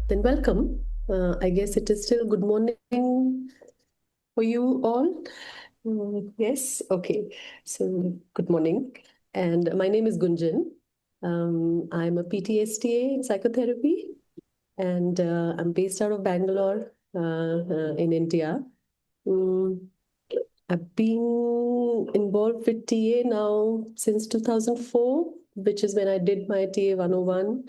Then welcome. I guess it is still good morning for you all. Yes, okay. So good morning. And my name is Gunjan. I'm a PTSTA in psychotherapy, and I'm based out of Bangalore in India. Mm, I've been involved with TA now since 2004, which is when I did my TA 101.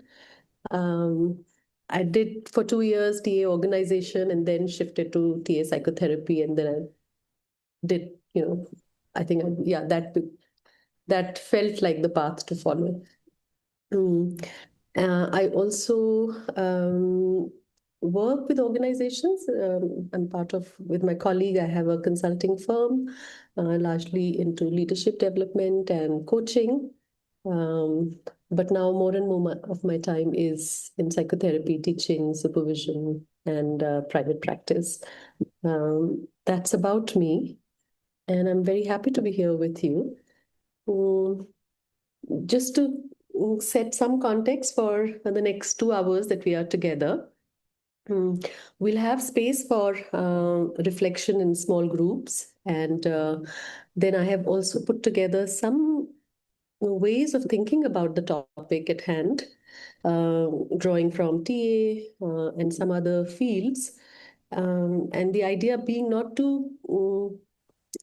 Um, I did for 2 years TA organization and then shifted to TA psychotherapy, and then I did, I think, yeah, that felt like the path to follow. I also work with organizations. I'm part of, with my colleague, I have a consulting firm, largely into leadership development and coaching. Um, but now more and more of my time is in psychotherapy, teaching, supervision, and private practice. That's about me, and I'm very happy to be here with you. Mm, just to set some context for the next 2 hours that we are together. We'll have space for reflection in small groups, and then I have also put together some ways of thinking about the topic at hand, drawing from TA and some other fields. And the idea being not to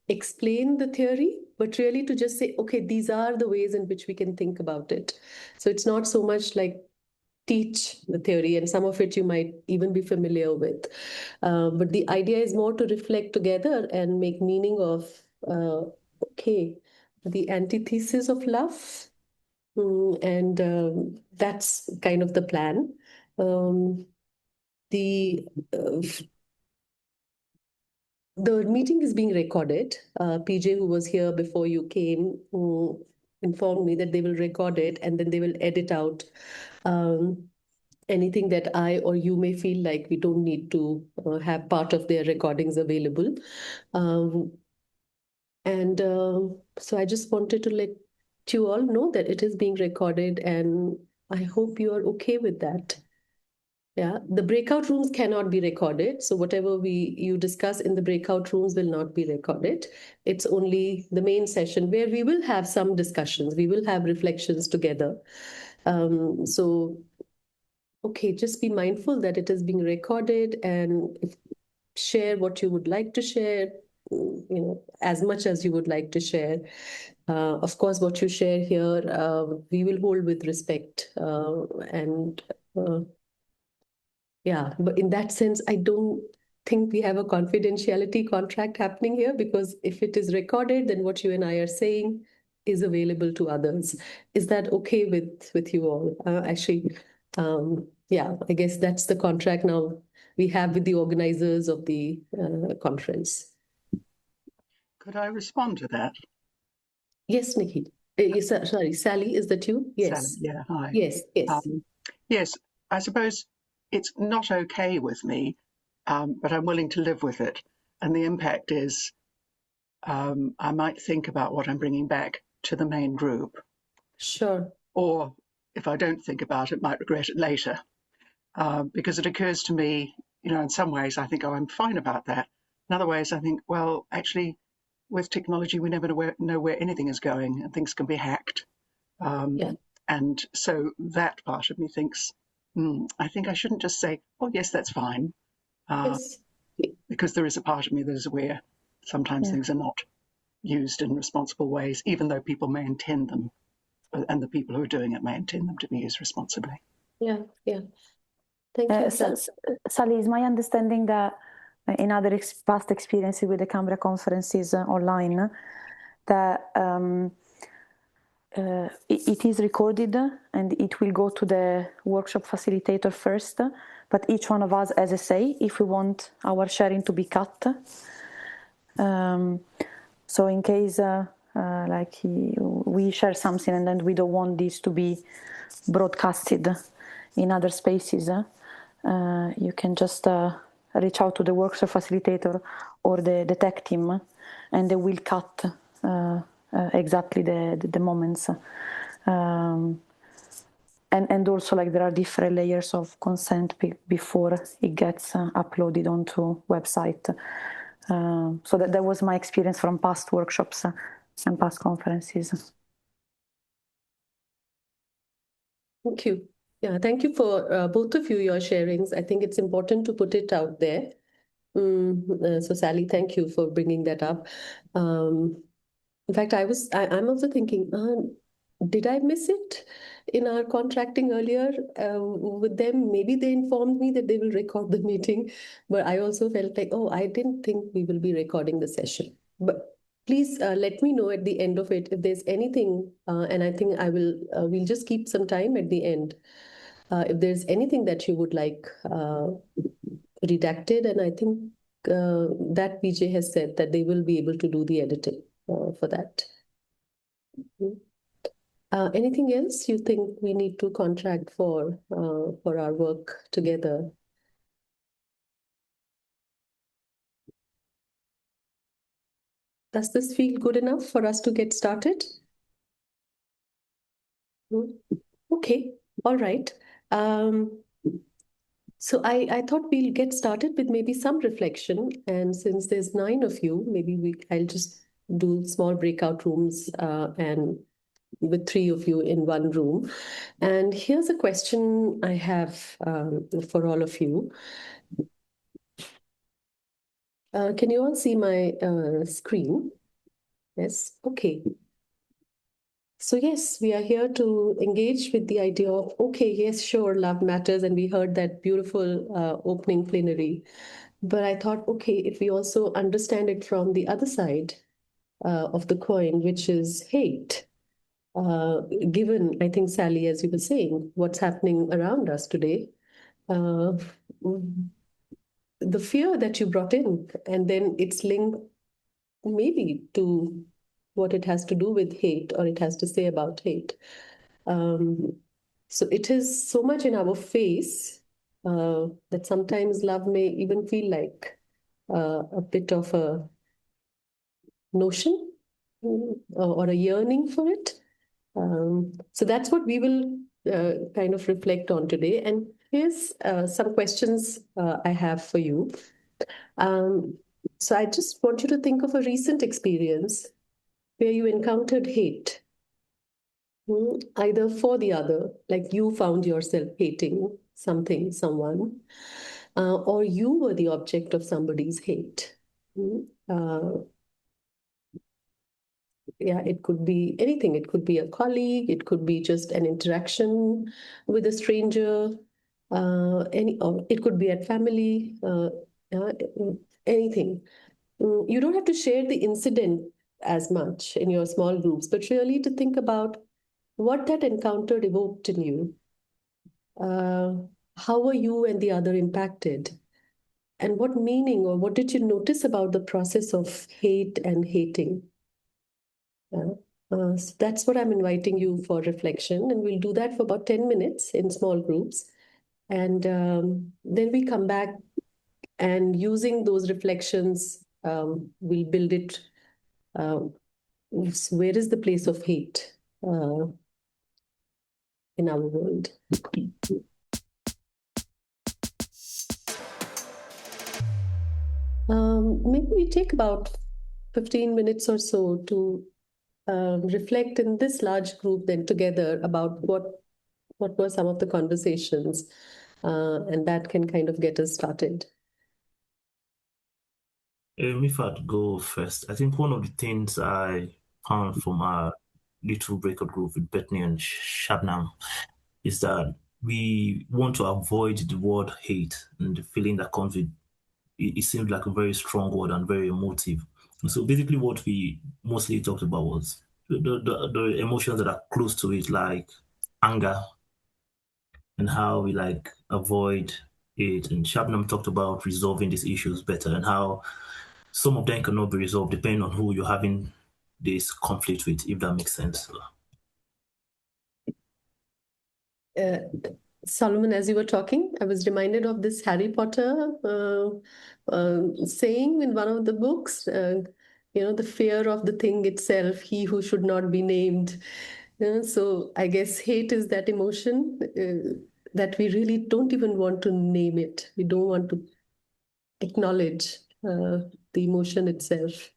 explain the theory, but really to just say, okay, these are the ways in which we can think about it. So it's not so much like teach the theory, and some of it you might even be familiar with. But the idea is more to reflect together and make meaning of, okay, the antithesis of love. And that's kind of the plan. The The meeting is being recorded. PJ, who was here before you came, informed me that they will record it and then they will edit out anything that I or you may feel like we don't need to have part of their recordings available. Um, and so I just wanted to let you all know that it is being recorded, and I hope you are okay with that. Yeah, the breakout rooms cannot be recorded. So whatever you discuss in the breakout rooms will not be recorded. It's only the main session where we will have some discussions. We will have reflections together. So, okay, just be mindful that it is being recorded, and share what you would like to share, as much as you would like to share. Of course, what you share here, we will hold with respect, and yeah, but in that sense, I don't think we have a confidentiality contract happening here, because if it is recorded, then what you and I are saying is available to others. Is that okay with you all? Actually, yeah, I guess that's the contract now we have with the organizers of the conference. Could I respond to that? Yes, Nikki. Yes, sorry, Sally, is that you? Yes. Sally, yeah, hi. Yes, yes. Yes, I suppose it's not okay with me, but I'm willing to live with it. And the impact is I might think about what I'm bringing back to the main group. Sure. Or if I don't think about it, might regret it later. Because it occurs to me, in some ways I think, oh, I'm fine about that. In other ways I think, well, actually, with technology, we never know where anything is going, and things can be hacked. Yeah. And so that part of me thinks, I think I shouldn't just say, oh, yes, that's fine. Yes. Because there is a part of me that is aware sometimes things are not used in responsible ways, even though people may intend them, and the people who are doing it may intend them to be used responsibly. Yeah, yeah. Thank you, Sally. Sally, is my understanding that in other past experiences with the Canberra conferences online, that it is recorded and it will go to the workshop facilitator first, but each one of us has a say if we want our sharing to be cut. So in case we share something and then we don't want this to be broadcasted in other spaces, you can just reach out to the workshop facilitator or the tech team, and they will cut exactly the moments. And and also like there are different layers of consent before it gets uploaded onto website. So that was my experience from past workshops and past conferences. Thank you. Yeah, thank you for both of you, your sharings. I think it's important to put it out there. So Sally, thank you for bringing that up. In fact, I'm also thinking, did I miss it in our contracting earlier with them? Maybe they informed me that they will record the meeting, but I also felt like, oh, I didn't think we will be recording the session. But please let me know at the end of it if there's anything, and I think we'll just keep some time at the end. If there's anything that you would like redacted, and I think that PJ has said that they will be able to do the editing for that. Anything else you think we need to contract for our work together? Does this feel good enough for us to get started? Okay, all right. So I thought we'll get started with maybe some reflection. And since there's 9 of you, maybe I'll just do small breakout rooms and with 3 of you in one room. And here's a question I have for all of you. Can you all see my screen? Yes, okay. So yes, we are here to engage with the idea of, okay, yes, sure, love matters. And we heard that beautiful opening plenary. But I thought, okay, if we also understand it from the other side of the coin, which is hate, given, I think, Sally, as you were saying, what's happening around us today, the fear that you brought in, and then it's linked maybe to what it has to do with hate, or it has to say about hate. So it is so much in our face that sometimes love may even feel like a bit of a notion or a yearning for it. So that's what we will kind of reflect on today. And here's some questions I have for you. So I just want you to think of a recent experience where you encountered hate, either for the other, like you found yourself hating something, someone, or you were the object of somebody's hate. Yeah, it could be anything. It could be a colleague. It could be just an interaction with a stranger. Or it could be at family. Anything. You don't have to share the incident as much in your small groups, but really to think about what that encounter evoked in you. How were you and the other impacted? And what meaning or what did you notice about the process of hate and hating? So that's what I'm inviting you for reflection. And we'll do that for about 10 minutes in small groups. And then we come back and using those reflections, we'll build it. Where is the place of hate in our world? Maybe we take about 15 minutes or so to reflect in this large group then together about what were some of the conversations, and that can kind of get us started. If I'd go first, I think one of the things I found from our little breakout group with Bethany and Shabnam is that we want to avoid the word hate and the feeling that comes with it. It seems like a very strong word and very emotive. And so basically what we mostly talked about was the emotions that are close to it, like anger, and how we like avoid it. And Shabnam talked about resolving these issues better and how some of them cannot be resolved depending on who you're having this conflict with, if that makes sense. Solomon, as you were talking, I was reminded of this Harry Potter saying in one of the books, the fear of the thing itself, he who should not be named. So I guess hate is that emotion that we really don't even want to name it. We don't want to acknowledge the emotion itself.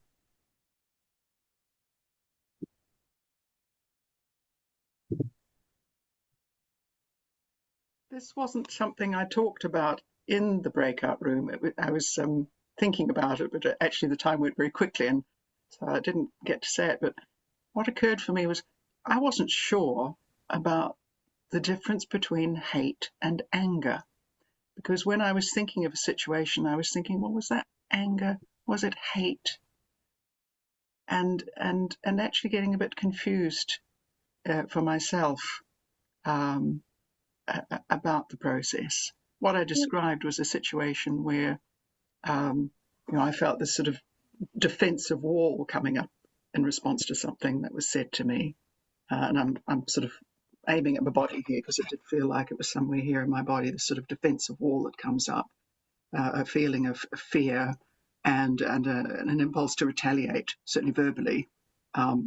This wasn't something I talked about in the breakout room. I was thinking about it, but actually the time went very quickly, and so I didn't get to say it. But what occurred for me was I wasn't sure about the difference between hate and anger, because when I was thinking of a situation, I was thinking, well, was that anger? Was it hate? And actually getting a bit confused for myself. About the process. What I described was a situation where I felt this sort of defensive wall coming up in response to something that was said to me, and I'm sort of aiming at my body here because it did feel like it was somewhere here in my body. This sort of defensive wall that comes up, a feeling of fear and an impulse to retaliate, certainly verbally,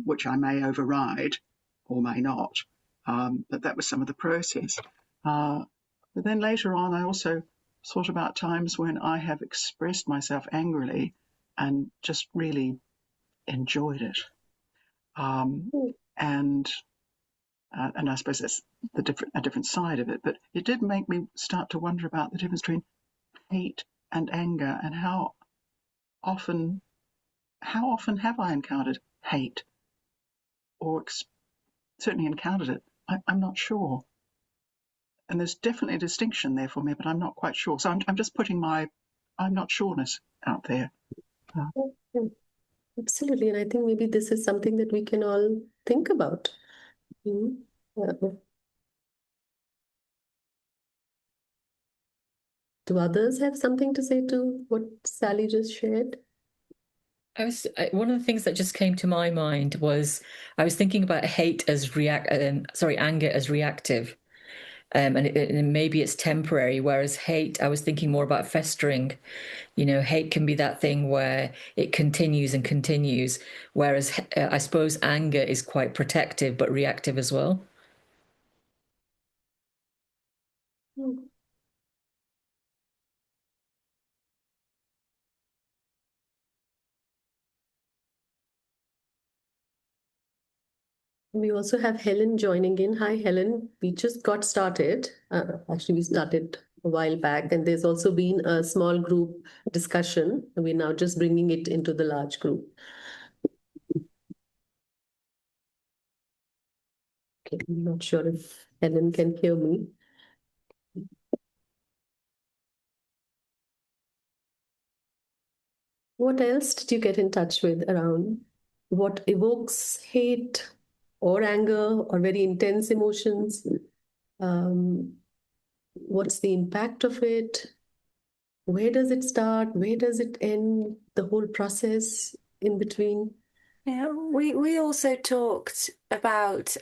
which I may override or may not. But that was some of the process. But then later on, I also thought about times when I have expressed myself angrily and just really enjoyed it. And I suppose that's a different side of it. But it did make me start to wonder about the difference between hate and anger, and how often have I encountered hate, or certainly encountered it. I'm not sure. And there's definitely a distinction there for me, but I'm not quite sure. So I'm just putting my I'm not sureness out there. Absolutely. And I think maybe this is something that we can all think about. Do others have something to say to what Sally just shared? One of the things that just came to my mind was I was thinking about hate as anger as reactive. And maybe it's temporary, whereas hate, I was thinking more about festering. Hate can be that thing where it continues and continues, whereas I suppose anger is quite protective but reactive as well. We also have Helen joining in. Hi, Helen. We just got started. Actually, we started a while back, and there's also been a small group discussion. We're now just bringing it into the large group. Okay, I'm not sure if Helen can hear me. What else did you get in touch with around what evokes hate or anger or very intense emotions? What's the impact of it? Where does it start? Where does it end? The whole process in between? Yeah, we also talked about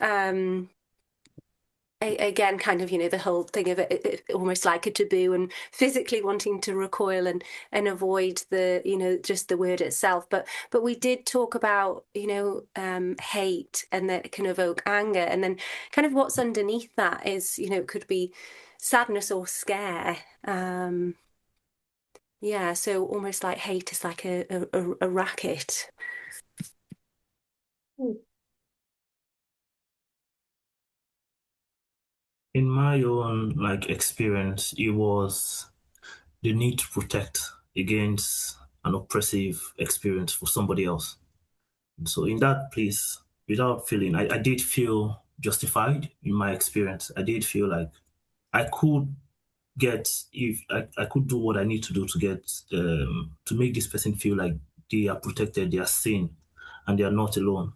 again, kind of, the whole thing of it almost like a taboo, and physically wanting to recoil and avoid the just the word itself. But we did talk about hate, and that it can evoke anger, and then kind of what's underneath that is it could be sadness or scare. Yeah, so almost like hate is like a racket. In my own experience, it was the need to protect against an oppressive experience for somebody else. And so in that place, without feeling, I did feel justified in my experience. I did feel like I could if I could do what I need to do to get to make this person feel like they are protected, they are seen, and they are not alone,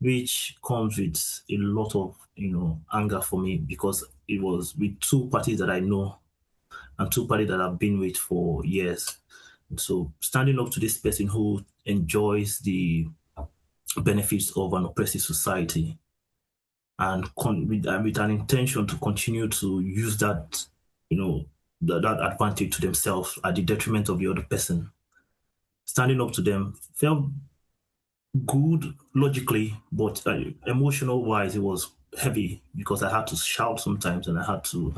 which comes with a lot of anger for me, because it was with two parties that I know and two parties that I've been with for years. And so standing up to this person who enjoys the benefits of an oppressive society, and with an intention to continue to use that, that advantage to themselves at the detriment of the other person. Standing up to them felt good logically, but emotional wise, it was heavy because I had to shout sometimes and I had to,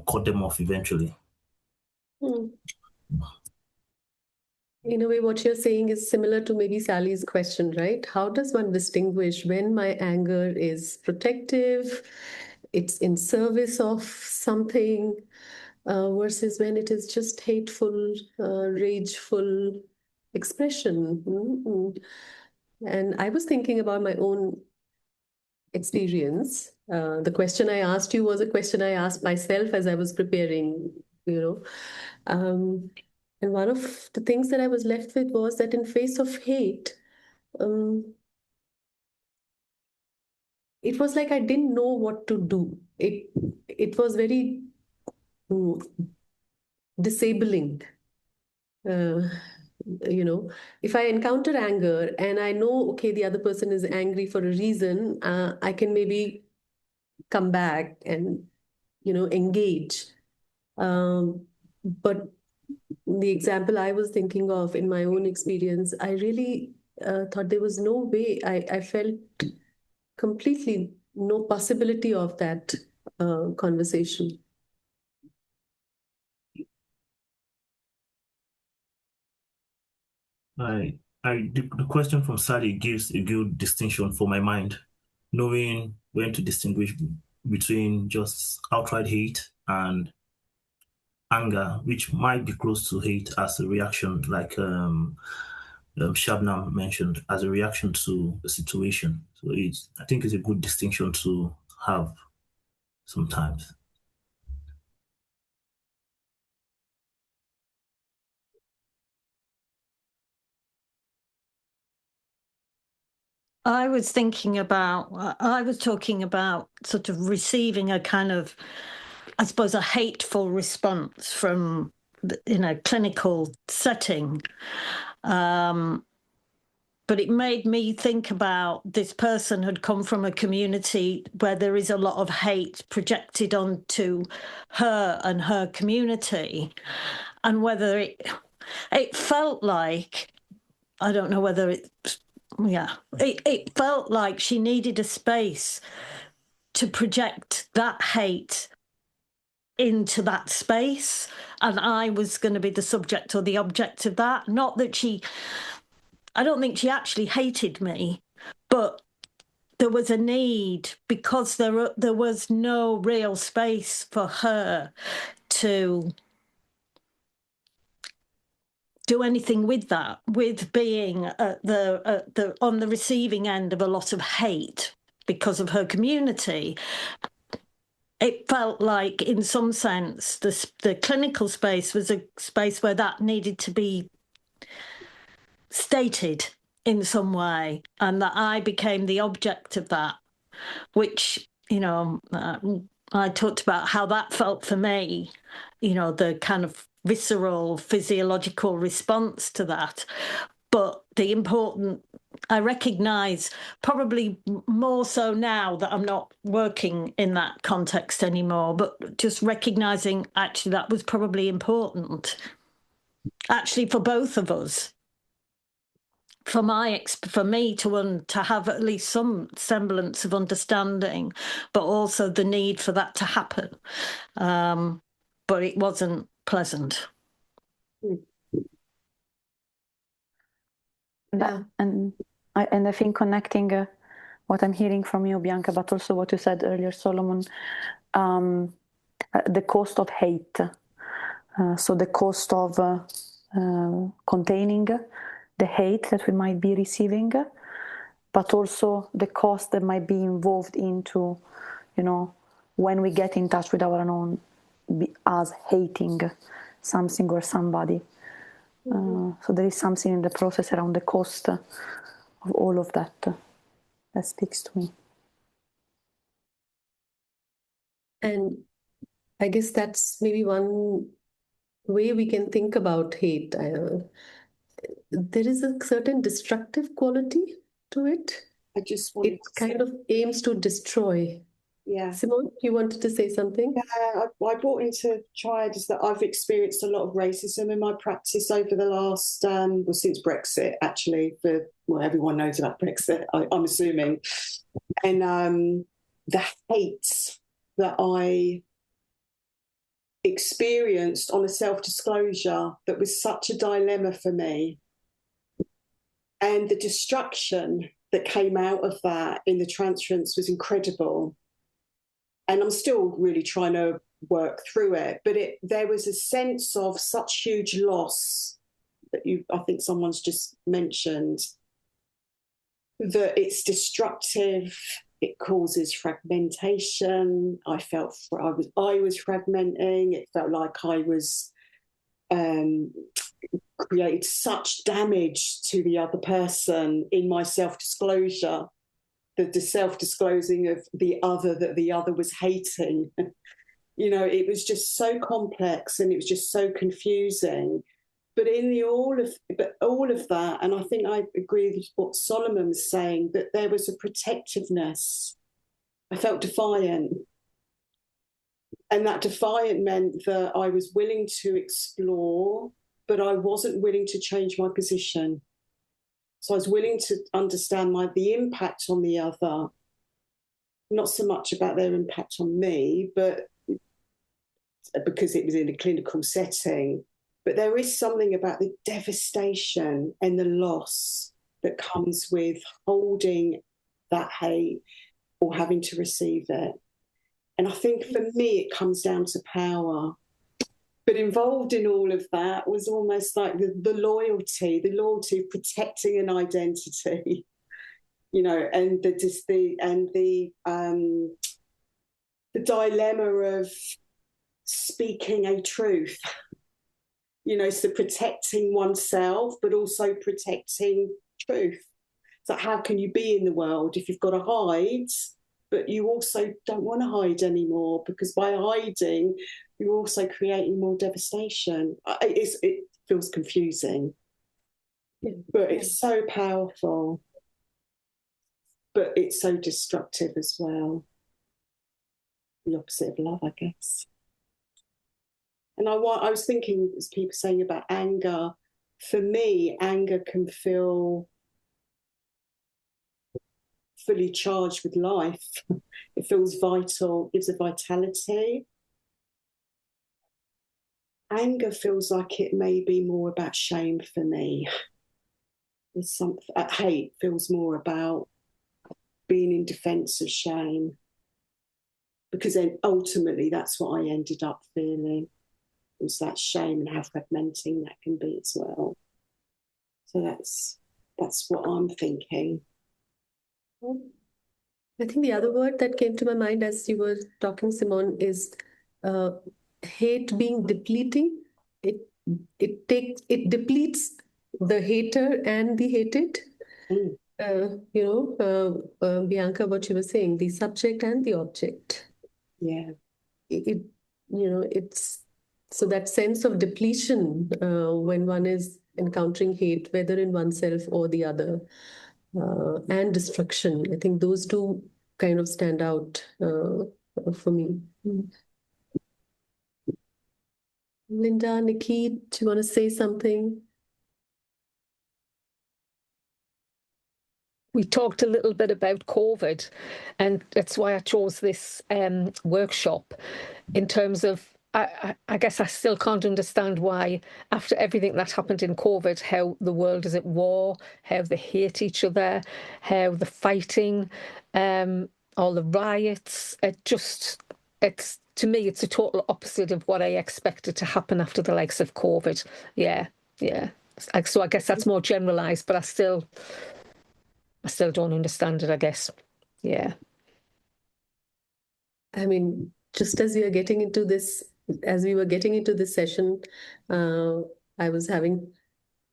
cut them off eventually. Hmm. In a way, what you're saying is similar to maybe Sally's question, right? How does one distinguish when my anger is protective, it's in service of something, versus when it is just hateful, rageful expression? And I was thinking about my own experience. The question I asked you was a question I asked myself as I was preparing, you know. And one of the things that I was left with was that in face of hate, it was like I didn't know what to do. It was very disabling. Uh, if I encounter anger and I know, okay, the other person is angry for a reason, I can maybe come back and, engage. But the example I was thinking of in my own experience, I really thought there was no way. I felt completely no possibility of that conversation. The question from Sally gives a good distinction for my mind, knowing when to distinguish between just outright hate and anger, which might be close to hate as a reaction, like Shabnam mentioned, as a reaction to the situation. So I think it's a good distinction to have sometimes. I was talking about sort of receiving a kind of, I suppose, a hateful response from, in a clinical setting. But it made me think about this person had come from a community where there is a lot of hate projected onto her and her community, and whether it felt like, I don't know whether it felt like she needed a space to project that hate into that space, and I was going to be the subject or the object of that. Not that I don't think she actually hated me, but there was a need, because there was no real space for her to do anything with that, with being at on the receiving end of a lot of hate because of her community. It felt like, in some sense, the clinical space was a space where that needed to be stated in some way, and that I became the object of that, which, I talked about how that felt for me, the kind of visceral physiological response to that. But I recognise, probably more so now that I'm not working in that context anymore, but just recognising actually that was probably important, actually, for both of us. For me to have at least some semblance of understanding, but also the need for that to happen. But it wasn't pleasant. And I think connecting what I'm hearing from you, Bianca, but also what you said earlier, Solomon, the cost of hate. So the cost of containing the hate that we might be receiving, but also the cost that might be involved into, when we get in touch with our own, us hating something or somebody. So there is something in the process around the cost of all of that that speaks to me. And I guess that's maybe one way we can think about hate. There is a certain destructive quality to it. It kind of aims to destroy. Yeah. Simone, you wanted to say something? I brought into triad is that I've experienced a lot of racism in my practice over the last, since Brexit, actually, everyone knows about Brexit, I'm assuming. And the hate that I experienced on a self-disclosure that was such a dilemma for me, and the destruction that came out of that in the transference was incredible. And I'm still really trying to work through it, but there was a sense of such huge loss that I think someone's just mentioned, that it's destructive, it causes fragmentation. I felt I was fragmenting. It felt like I was created such damage to the other person in my self-disclosure, the self-disclosing of the other that the other was hating. You know, it was just so complex and it was just so confusing. But all of that, and I think I agree with what Solomon was saying, that there was a protectiveness. I felt defiant. And that defiant meant that I was willing to explore, but I wasn't willing to change my position. So I was willing to understand the impact on the other, not so much about their impact on me, but because it was in a clinical setting. But there is something about the devastation and the loss that comes with holding that hate or having to receive it. And I think for me, it comes down to power. But involved in all of that was almost like the loyalty of protecting an identity, you know, and the dilemma of speaking a truth, you know, so protecting oneself, but also protecting truth. So how can you be in the world if you've got to hide, but you also don't want to hide anymore, because by hiding, you're also creating more devastation. It feels confusing, but it's so powerful, but it's so destructive as well. The opposite of love, I guess. And I was thinking, as people saying about anger, for me, anger can feel fully charged with life. It feels vital, gives a vitality. Anger feels like it may be more about shame for me. There's something. Hate feels more about being in defense of shame, because then ultimately that's what I ended up feeling. It was that shame and how fragmenting that can be as well. So that's what I'm thinking. I think the other word that came to my mind as you were talking, Simone, is hate being depleting. It depletes the hater and the hated. Bianca, what you were saying, the subject and the object. Yeah. It's so that sense of depletion when one is encountering hate, whether in oneself or the other, and destruction. I think those two kind of stand out for me. Linda, Nikki, do you want to say something? We talked a little bit about COVID, and that's why I chose this workshop, in terms of, I guess I still can't understand why, after everything that happened in COVID, how the world is at war, how they hate each other, how they're fighting, all the riots. To me, it's a total opposite of what I expected to happen after the likes of COVID. Yeah. So I guess that's more generalized, but I still don't understand it, I guess. Yeah. I mean, just as we were getting into this session, I was having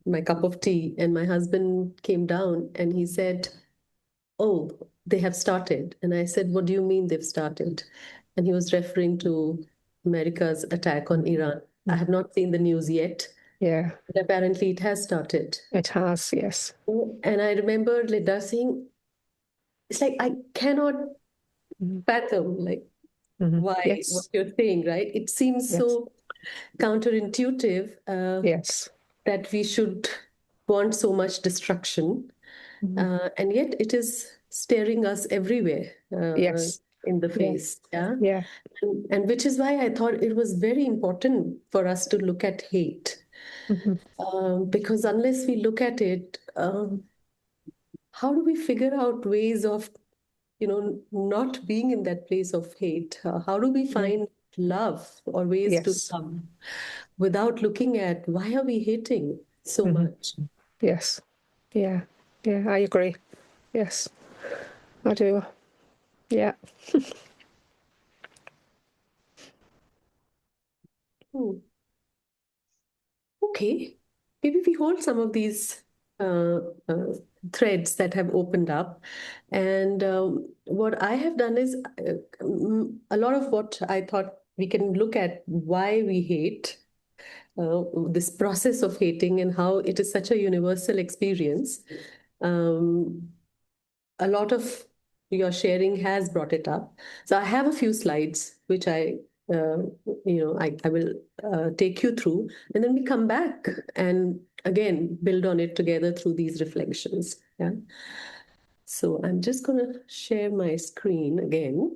my cup of tea and my husband came down and he said, "Oh, they have started." And I said, "What do you mean they've started?" And he was referring to America's attack on Iran. I have not seen the news yet. Yeah. But apparently it has started. It has, yes. And I remember Linda saying, it's like, I cannot fathom, like, why Yes. what you're saying, right? It seems Yes. so counterintuitive Yes. that we should want so much destruction, and yet it is staring us everywhere Yes. in the Yeah. face. Yeah. Yeah. And which is why I thought it was very important for us to look at hate. Because unless we look at it, how do we figure out ways of, not being in that place of hate? How do we find love or ways to Yes. love without looking at why are we hating so much? Yes. Yeah. Yeah. I agree. Yes. I do. Yeah. Hmm. Okay, maybe we hold some of these uh, uh, threads that have opened up. And what I have done is a lot of what I thought we can look at why we hate, this process of hating and how it is such a universal experience. Um, a lot of your sharing has brought it up. So I have a few slides which uh, I will take you through, and then we come back and again build on it together through these reflections. Yeah. So I'm just going to share my screen again.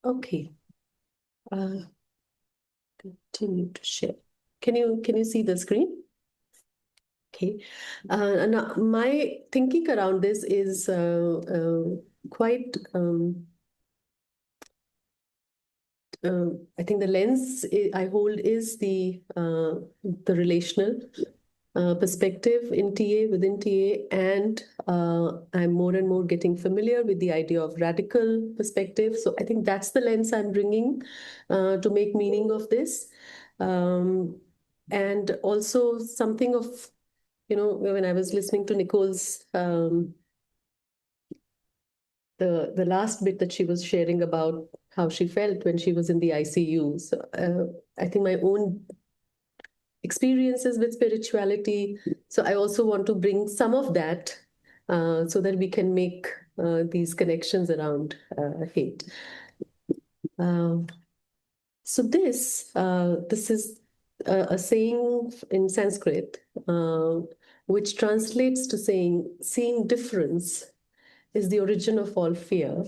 Okay. Continue to share. Can you see the screen? Okay. And my thinking around this is quite, I think the lens I hold is the relational perspective in TA, within TA, and I'm more and more getting familiar with the idea of radical perspective. So I think that's the lens I'm bringing to make meaning of this. And also something of, when I was listening to Nicole's the last bit that she was sharing about how she felt when she was in the ICU. So I think my own experiences with spirituality. So I also want to bring some of that so that we can make these connections around hate. So this is a saying in Sanskrit, which translates to saying, seeing difference is the origin of all fear.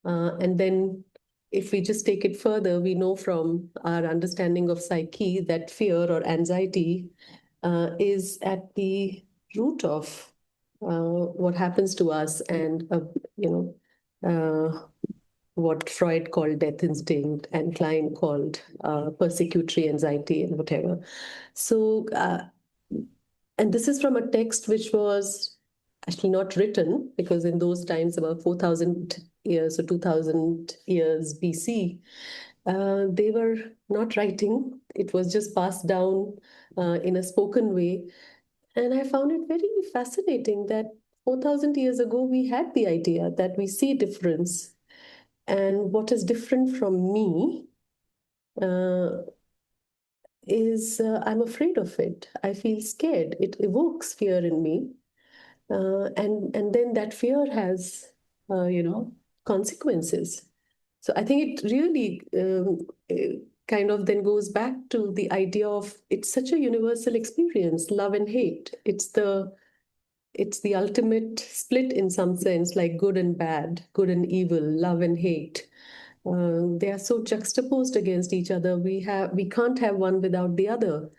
And then if we just take it further, we know from our understanding of psyche that fear or anxiety is at the root of what happens to us, and what Freud called death instinct and Klein called persecutory anxiety and whatever. So, and this is from a text which was actually not written, because in those times, about 4,000 years or 2,000 years BC, they were not writing. It was just passed down in a spoken way. And I found it very fascinating that 4,000 years ago, we had the idea that we see difference. And what is different from me is I'm afraid of it. I feel scared. It evokes fear in me. And then that fear has, consequences. So I think it really kind of then goes back to the idea of it's such a universal experience, love and hate. It's the ultimate split in some sense, like good and bad, good and evil, love and hate. They are so juxtaposed against each other. We can't have one without the other.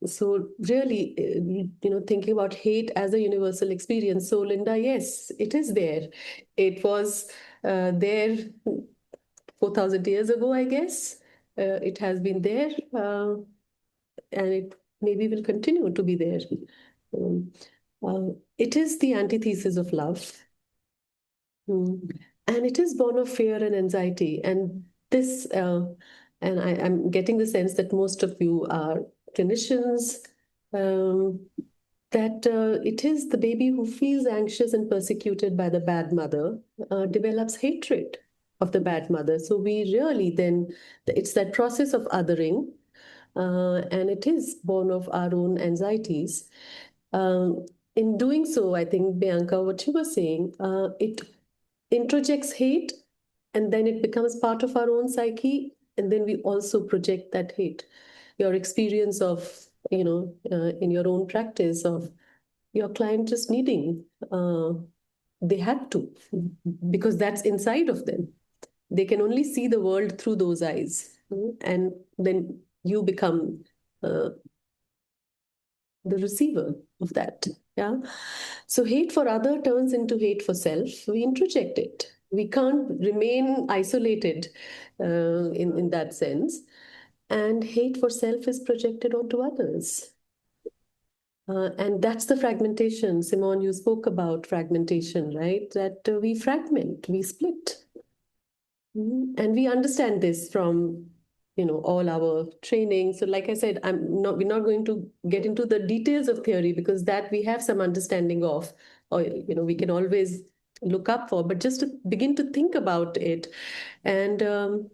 So really, thinking about hate as a universal experience. So Linda, yes, it is there. It was there 4,000 years ago, I guess. It has been there, and it maybe will continue to be there. It is the antithesis of love. And it is born of fear and anxiety. And this, I'm getting the sense that most of you are clinicians, that it is the baby who feels anxious and persecuted by the bad mother develops hatred of the bad mother. So we really then, it's that process of othering, and it is born of our own anxieties. in doing so, I think, Bianca, what you were saying, it introjects hate, and then it becomes part of our own psyche, and then we also project that hate. Your experience of, in your own practice of your client just needing, they had to, because that's inside of them. They can only see the world through those eyes, and then you become the receiver of that. Yeah. So hate for other turns into hate for self. We introject it. We can't remain isolated in that sense. And hate for self is projected onto others. And that's the fragmentation. Simone, you spoke about fragmentation, right? That we fragment, we split. And we understand this from all our training. So like I said, we're not going to get into the details of theory, because that we have some understanding of, or we can always look up for, but just to begin to think about it. And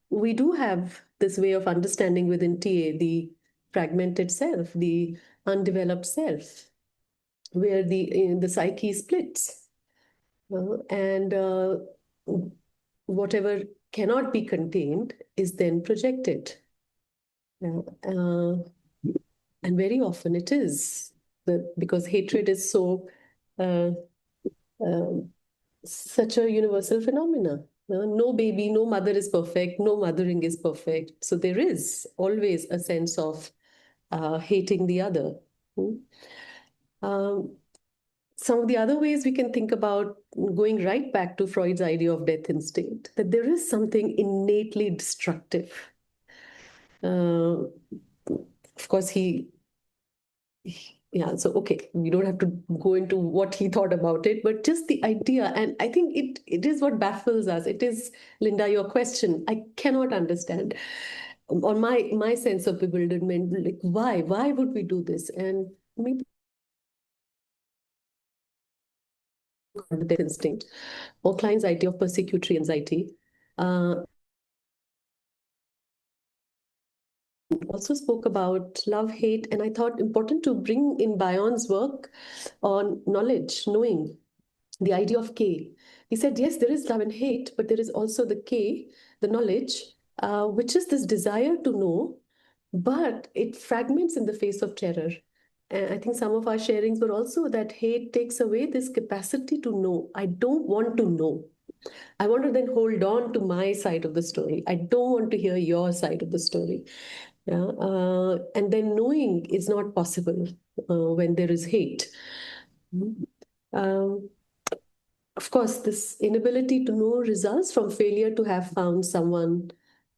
we do have this way of understanding within TA, the fragmented self, the undeveloped self, where the psyche splits. And whatever cannot be contained is then projected. And very often it is, because hatred is so such a universal phenomena. No baby, no mother is perfect, no mothering is perfect. So there is always a sense of hating the other. Some of the other ways we can think about, going right back to Freud's idea of death instinct, that there is something innately destructive. Of course, okay, we don't have to go into what he thought about it, but just the idea, and I think it is what baffles us. It is, Linda, your question. I cannot understand. On my sense of bewilderment, like why would we do this? And maybe the death instinct, or Klein's idea of persecutory anxiety. Also spoke about love, hate, and I thought important to bring in Bayon's work on knowledge, knowing, the idea of K. He said, yes, there is love and hate, but there is also the K, the knowledge, which is this desire to know, but it fragments in the face of terror. And I think some of our sharings were also that hate takes away this capacity to know. I don't want to know. I want to then hold on to my side of the story. I don't want to hear your side of the story. Yeah? And then knowing is not possible when there is hate. Of course, this inability to know results from failure to have found someone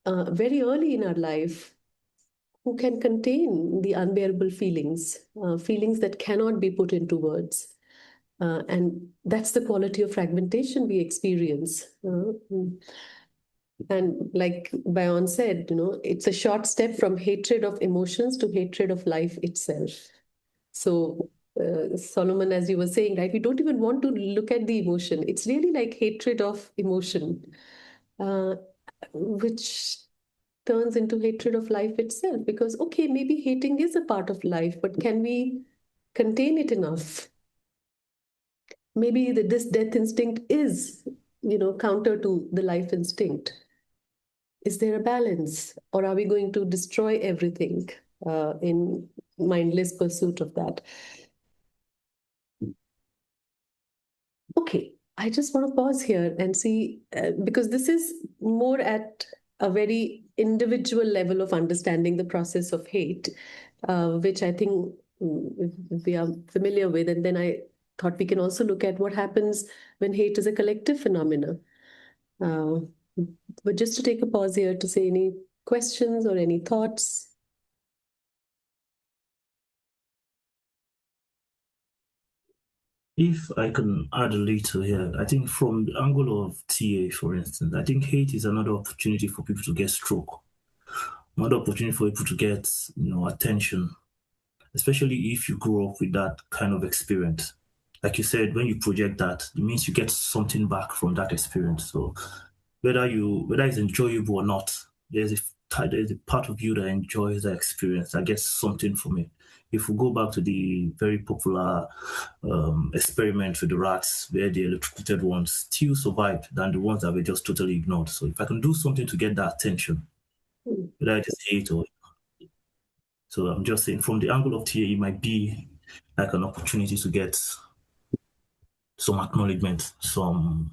very early in our life who can contain the unbearable feelings, feelings that cannot be put into words. And that's the quality of fragmentation we experience. And like Bayon said, it's a short step from hatred of emotions to hatred of life itself. So Solomon, as you were saying, right, we don't even want to look at the emotion. It's really like hatred of emotion, which turns into hatred of life itself. Because, okay, maybe hating is a part of life, but can we contain it enough? Maybe this death instinct is, counter to the life instinct. Is there a balance, or are we going to destroy everything in mindless pursuit of that? Okay, I just want to pause here and see, because this is more at a very individual level of understanding the process of hate, which I think we are familiar with. And then I thought we can also look at what happens when hate is a collective phenomena. But just to take a pause here to say any questions or any thoughts. If I can add a little here, I think from the angle of TA, for instance, I think hate is another opportunity for people to get stroke, another opportunity for people to get, attention, especially if you grow up with that kind of experience. Like you said, when you project that, it means you get something back from that experience. So whether it's enjoyable or not, there's a part of you that enjoys that experience, that gets something from it. if we go back to the very popular experiment with the rats, where the electrocuted ones still survived than the ones that were just totally ignored. So if I can do something to get that attention, whether it is hate or... So I'm just saying, from the angle of TA, it might be like an opportunity to get some acknowledgement, some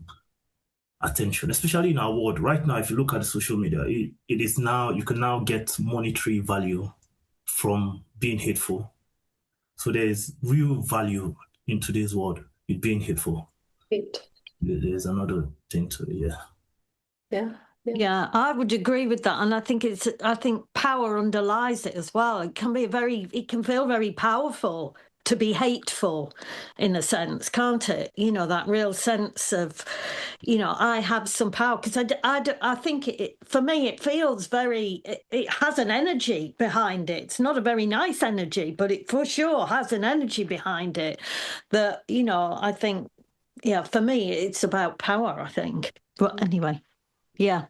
attention, especially in our world right now. If you look at the social media, it is now, you can now get monetary value from being hateful. So there's real value in today's world with being hateful. There's another thing to it, Yeah, I would agree with that, and I think power underlies it as well. It can feel very powerful to be hateful, in a sense, can't it? You know, that real sense of, you know, I have some power, because I think for me it feels it has an energy behind it. It's not a very nice energy, but it for sure has an energy behind it that, you know, I think, yeah, for me it's about power, I think. But anyway, yeah.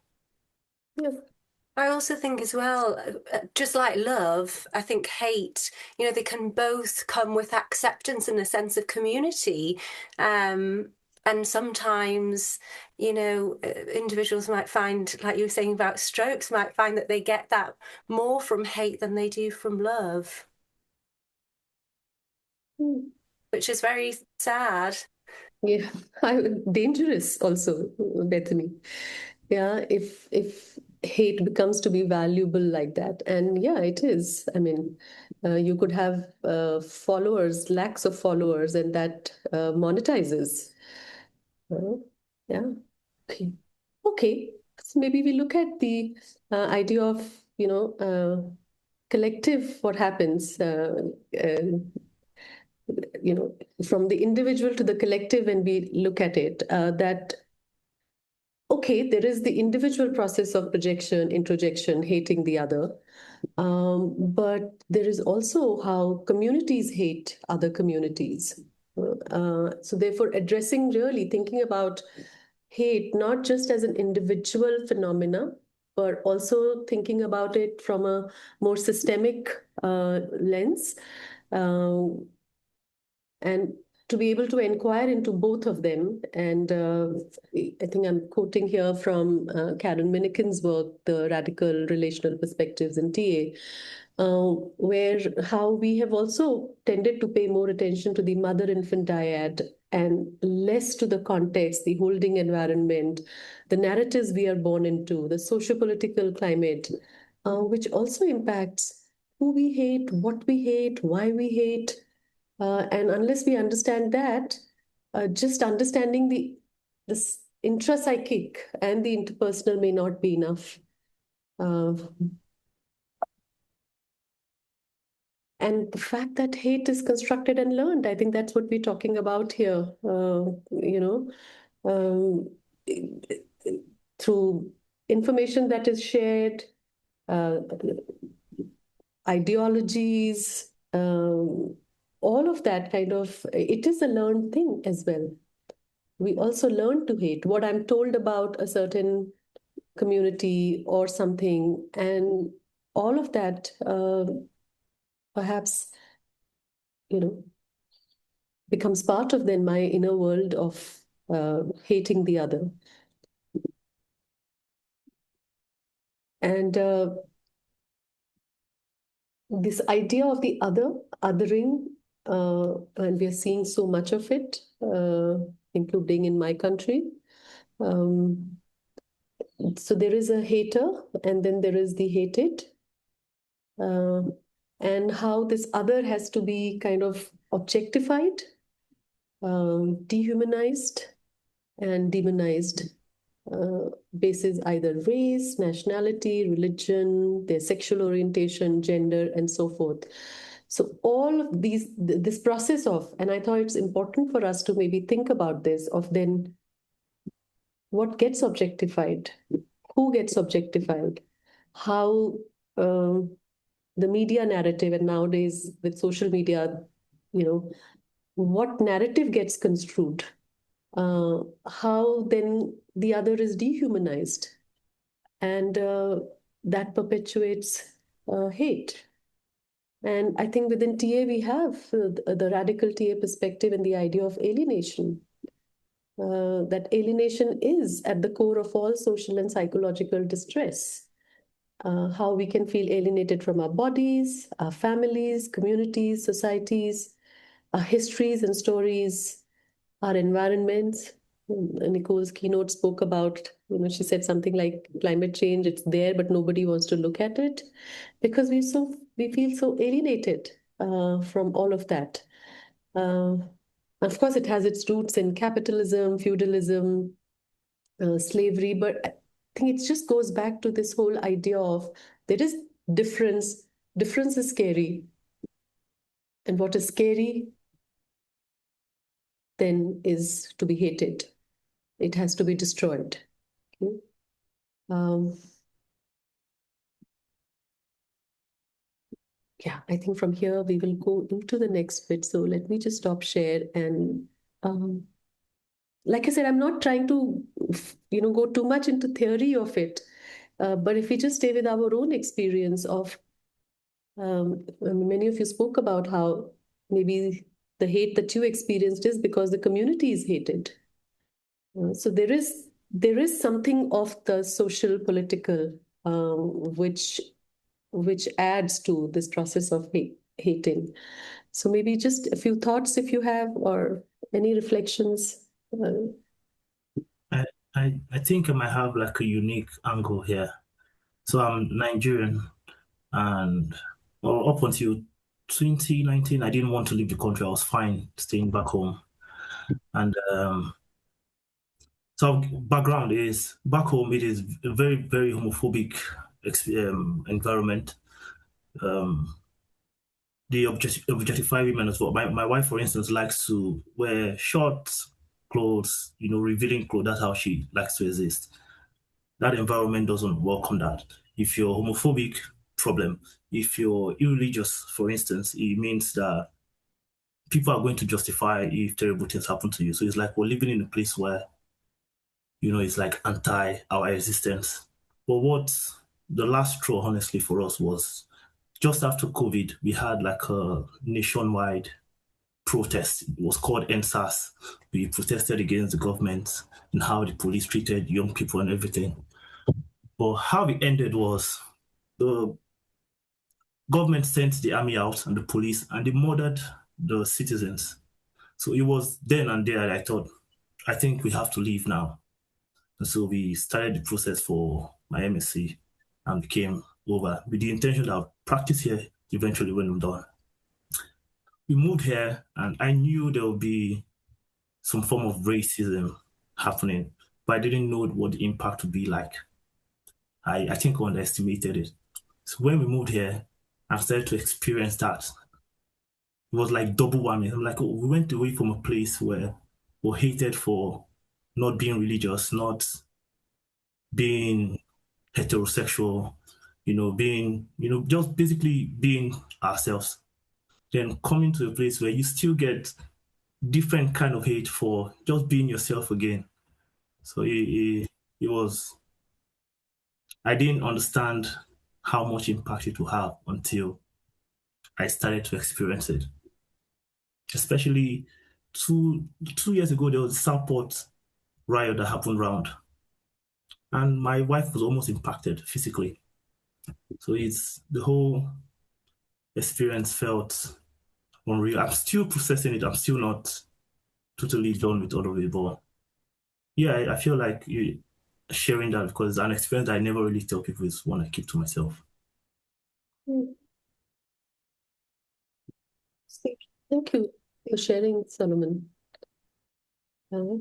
I also think as well, just like love, I think hate, you know, they can both come with acceptance and a sense of community. And sometimes, you know, individuals might find, like you were saying about strokes, might find that they get that more from hate than they do from love, which is very sad. Yeah, dangerous also, Bethany. Yeah, if hate becomes to be valuable like that, and yeah, it is. I mean, you could have followers, lakhs of followers, and that monetizes. Yeah. Okay. So maybe we look at the idea of, you know, collective. What happens? You know, from the individual to the collective, when we look at it, that okay, there is the individual process of projection, introjection, hating the other, but there is also how communities hate other communities. So therefore, addressing, really thinking about hate not just as an individual phenomena, but also thinking about it from a more systemic lens, and to be able to inquire into both of them. And I think I'm quoting here from Karen Minikin's work, The Radical Relational Perspectives in TA, where how we have also tended to pay more attention to the mother-infant dyad and less to the context, the holding environment, the narratives we are born into, the socio-political climate, which also impacts who we hate, what we hate, why we hate. And unless we understand that, just understanding this intrapsychic and the interpersonal may not be enough. And the fact that hate is constructed and learned, I think that's what we're talking about here. You know, through information that is shared, ideologies, all of that kind of, it is a learned thing as well. We also learn to hate what I'm told about a certain community or something, and all of that perhaps, you know, becomes part of then my inner world of hating the other. And this idea of the other, othering, and we are seeing so much of it, including in my country. So there is a hater, and then there is the hated, and how this other has to be kind of objectified, dehumanized, and demonized, basis either race, nationality, religion, their sexual orientation, gender, and so forth. So all of these, this process of, and I thought it's important for us to maybe think about this, of then what gets objectified, who gets objectified, how the media narrative, and nowadays with social media, you know, what narrative gets construed, how then the other is dehumanized, and that perpetuates hate. And I think within TA, we have the radical TA perspective and the idea of alienation. That alienation is at the core of all social and psychological distress. How we can feel alienated from our bodies, our families, communities, societies, our histories and stories, our environments. Nicole's keynote spoke about, she said something like climate change, it's there, but nobody wants to look at it because we feel so alienated from all of that. Of course, it has its roots in capitalism, feudalism, slavery, but I think it just goes back to this whole idea of there is difference. Difference is scary. And what is scary then is to be hated. It has to be destroyed. Okay? Yeah, I think from here we will go into the next bit. So let me just stop share. And like I said, I'm not trying to, go too much into theory of it. But if we just stay with our own experience of, many of you spoke about how maybe the hate that you experienced is because the community is hated. So there is something of the social political which adds to this process of hating. So maybe just a few thoughts if you have, or any reflections. I think I might have like a unique angle here. So I'm Nigerian, and up until 2019, I didn't want to leave the country. I was fine staying back home. And so background is back home. It is a very, very homophobic environment. They objectify women as well. My wife, for instance, likes to wear short clothes, revealing clothes. That's how she likes to exist. That environment doesn't welcome that. If you're homophobic, problem. If you're irreligious, for instance, it means that people are going to justify if terrible things happen to you. So it's like we're living in a place where, it's like anti our existence. But what the last straw, honestly, for us was just after COVID, we had like a nationwide protest. It was called NSAS. We protested against the government and how the police treated young people and everything. But how it ended was the government sent the army out and the police, and they murdered the citizens. So it was then and there I thought, I think we have to leave now. And so we started the process for my MSc and became over with the intention that I'll practice here eventually when I'm done. We moved here and I knew there would be some form of racism happening, but I didn't know what the impact would be like. I think I underestimated it. So when we moved here, I started to experience that. It was like double whammy. I'm like, we went away from a place where we're hated for not being religious, not being heterosexual, being, just basically being ourselves. Then coming to a place where you still get different kind of hate for just being yourself again. So it was, I didn't understand how much impact it will have until I started to experience it. Especially two years ago, there was a Southport riot that happened round. And my wife was almost impacted physically. So it's the whole experience felt unreal. I'm still processing it. I'm still not totally done with all of it. But yeah, I feel like sharing that because it's an experience that I never really tell people, is one I keep to myself. Thank you for sharing, Solomon. I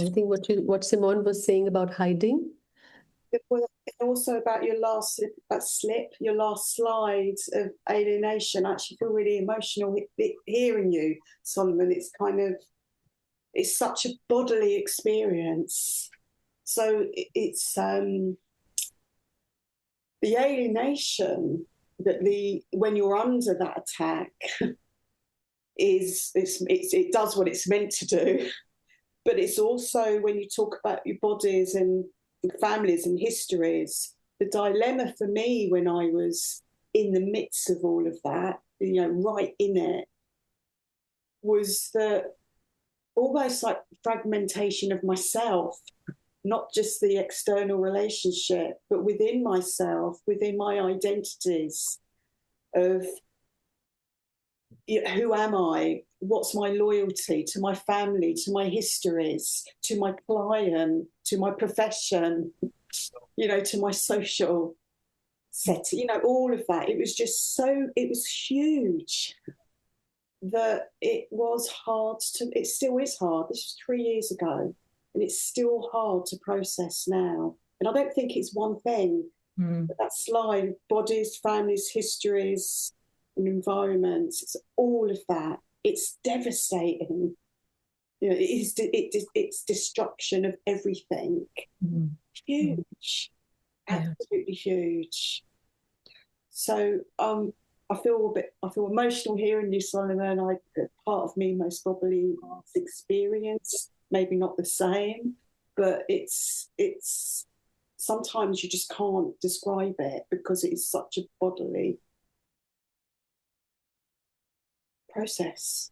think what Simone was saying about hiding. Also about your last slide of alienation. I actually feel really emotional hearing you, Solomon. It's such a bodily experience. So it's the alienation that when you're under that attack it does what it's meant to do. But it's also when you talk about your bodies and families and histories, the dilemma for me when I was in the midst of all of that, right in it, was the almost like fragmentation of myself, not just the external relationship, but within myself, within my identities of who am I? What's my loyalty to my family, to my histories, to my client, to my profession, to my social setting, all of that. It was just it was huge that it was hard it still is hard. This was 3 years ago, and it's still hard to process now. And I don't think it's one thing, but that slide, bodies, families, histories, and environments, it's all of that. It's devastating. It's destruction of everything. Huge. Absolutely huge. So I feel emotional hearing you, Solomon. Part of me most probably has experience, maybe not the same, but it's sometimes you just can't describe it because it is such a bodily process.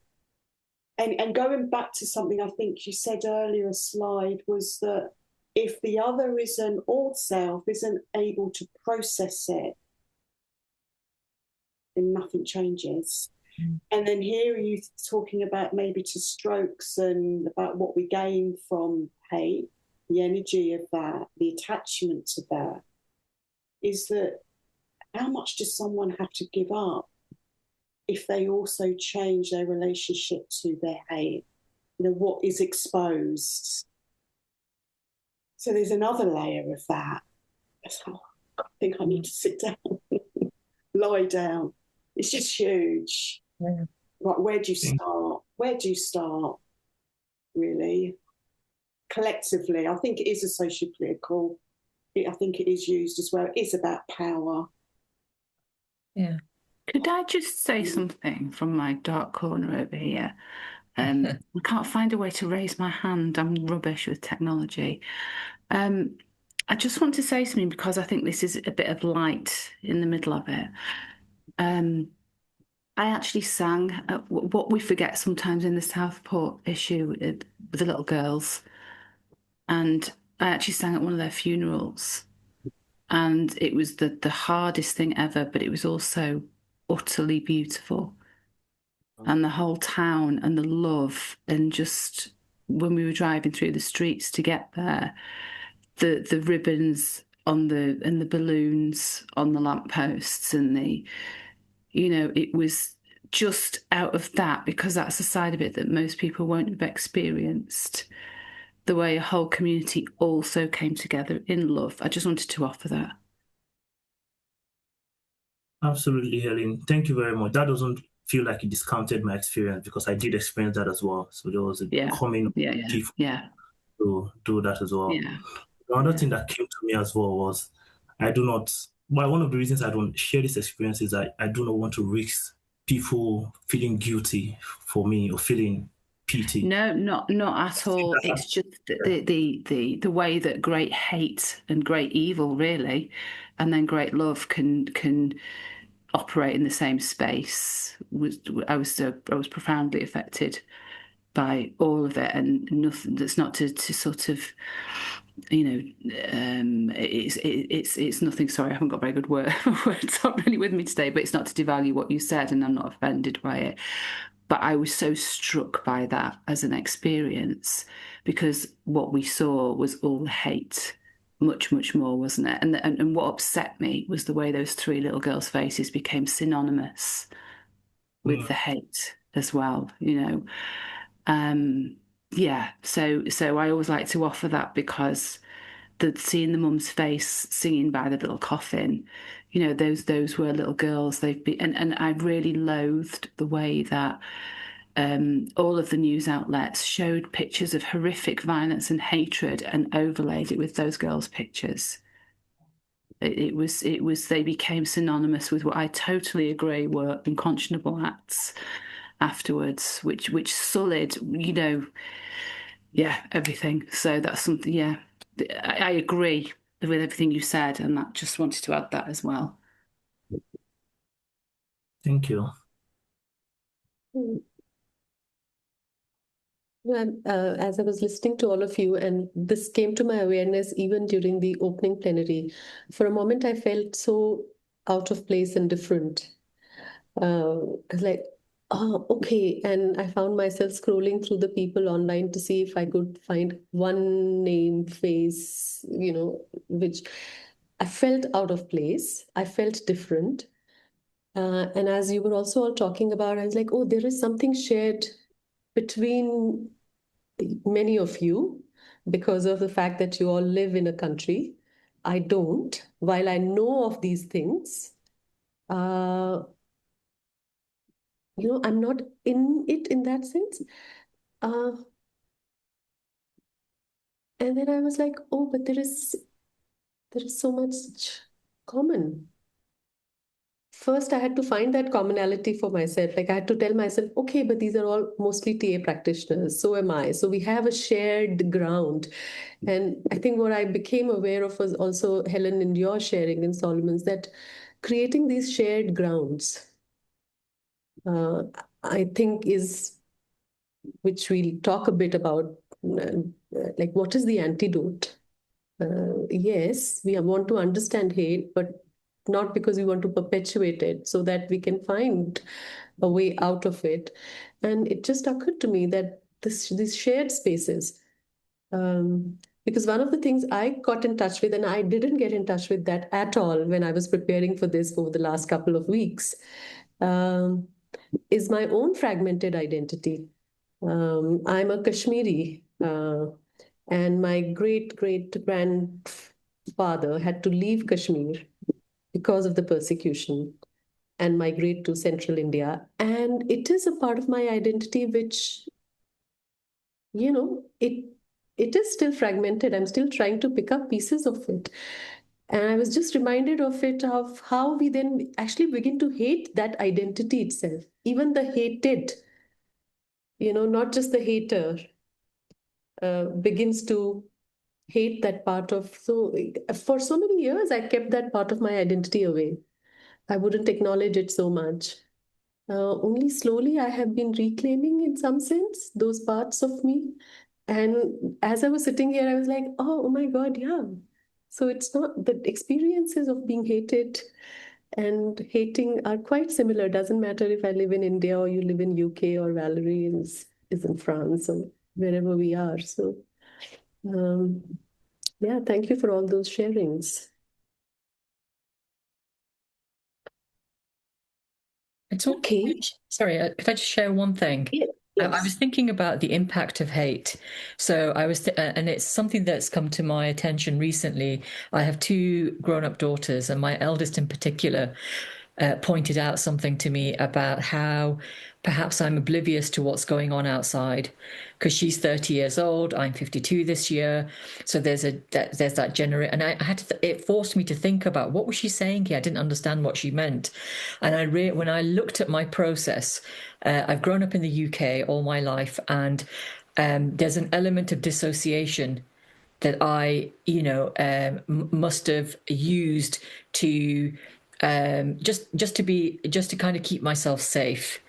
And going back to something I think you said earlier, a slide, was that if the other old self isn't able to process it, then nothing changes. And then here you talking about maybe to strokes and about what we gain from hate, the energy of that, the attachment to that, is that how much does someone have to give up if they also change their relationship to their hate? What is exposed? So there's another layer of that. I think I need to sit down, lie down. It's just huge. Yeah. Right, where do you start? Where do you start, really? Collectively, I think it is a social political. I think it is used as well. It's about power. Yeah. Could I just say something from my dark corner over here? I can't find a way to raise my hand. I'm rubbish with technology. I just want to say something because I think this is a bit of light in the middle of it. I actually sang what we forget sometimes in the Southport issue with the little girls. And I actually sang at one of their funerals. And it was the hardest thing ever, but it was also utterly beautiful. And the whole town and the love, and just when we were driving through the streets to get there, the ribbons and the balloons on the lampposts, and it was just out of that, because that's a side of it that most people won't have experienced, the way a whole community also came together in love. I just wanted to offer that. Absolutely, Helen. Thank you very much. That doesn't feel like it discounted my experience, because I did experience that as well. So there was a coming of people to do that as well. Yeah. Another thing that came to me as well was one of the reasons I don't share this experience is I do not want to risk people feeling guilty for me or feeling pity. No, not at all. It's just the way that great hate and great evil, really, and then great love can operate in the same space. I was profoundly affected by all of it, and nothing that's not to sort of, it's nothing. Sorry, I haven't got very good words not really with me today, but it's not to devalue what you said, and I'm not offended by it. But I was so struck by that as an experience, because what we saw was all the hate, much, much more, wasn't it? And what upset me was the way those three little girls' faces became synonymous with the hate as well, So I always like to offer that, because seeing the mum's face singing by the little coffin, those were little girls. They've been, and I really loathed the way that all of the news outlets showed pictures of horrific violence and hatred and overlaid it with those girls' pictures. It was they became synonymous with what I totally agree were unconscionable acts afterwards, which sullied, everything. So that's something, I agree with everything you said, and that just wanted to add that as well. Thank you. Well, as I was listening to all of you, and this came to my awareness even during the opening plenary, for a moment I felt so out of place and different. Like, oh, okay. And I found myself scrolling through the people online to see if I could find one name, face, which I felt out of place. I felt different. And as you were also all talking about, I was like, oh, there is something shared between many of you because of the fact that you all live in a country. I don't. While I know of these things, I'm not in it in that sense. And then I was like, oh, but there is so much common. First, I had to find that commonality for myself. Like I had to tell myself, okay, but these are all mostly TA practitioners. So am I. So we have a shared ground. And I think what I became aware of was also, Helen, in your sharing in Solomon's, that creating these shared grounds, I think is, which we'll talk a bit about, like what is the antidote? Yes, we want to understand hate, but not because we want to perpetuate it, so that we can find a way out of it. And it just occurred to me that these shared spaces, because one of the things I got in touch with, and I didn't get in touch with that at all when I was preparing for this over the last couple of weeks, is my own fragmented identity. I'm a Kashmiri, and my great-great-grandfather had to leave Kashmir because of the persecution and migrate to central India. And it is a part of my identity which, it is still fragmented. I'm still trying to pick up pieces of it. And I was just reminded of it, of how we then actually begin to hate that identity itself, even the hated, not just the hater, begins to hate that part of. So for so many years, I kept that part of my identity away. I wouldn't acknowledge it so much. Only slowly I have been reclaiming, in some sense, those parts of me. And as I was sitting here, I was like, oh my God, yeah. So it's not, the experiences of being hated and hating are quite similar. Doesn't matter if I live in India or you live in UK, or Valerie is in France, or wherever we are. So yeah, thank you for all those sharings. It's okay. Sorry, could I just share one thing? Yes. I was thinking about the impact of hate. So I was, and it's something that's come to my attention recently. I have two grown-up daughters, and my eldest in particular pointed out something to me about how perhaps I'm oblivious to what's going on outside, because she's 30 years old, I'm 52 this year. So there's that generation, and I had to, it forced me to think about what was she saying here. I didn't understand what she meant. And when I looked at my process, I've grown up in the UK all my life, and there's an element of dissociation that I, must have used to just to kind of keep myself safe.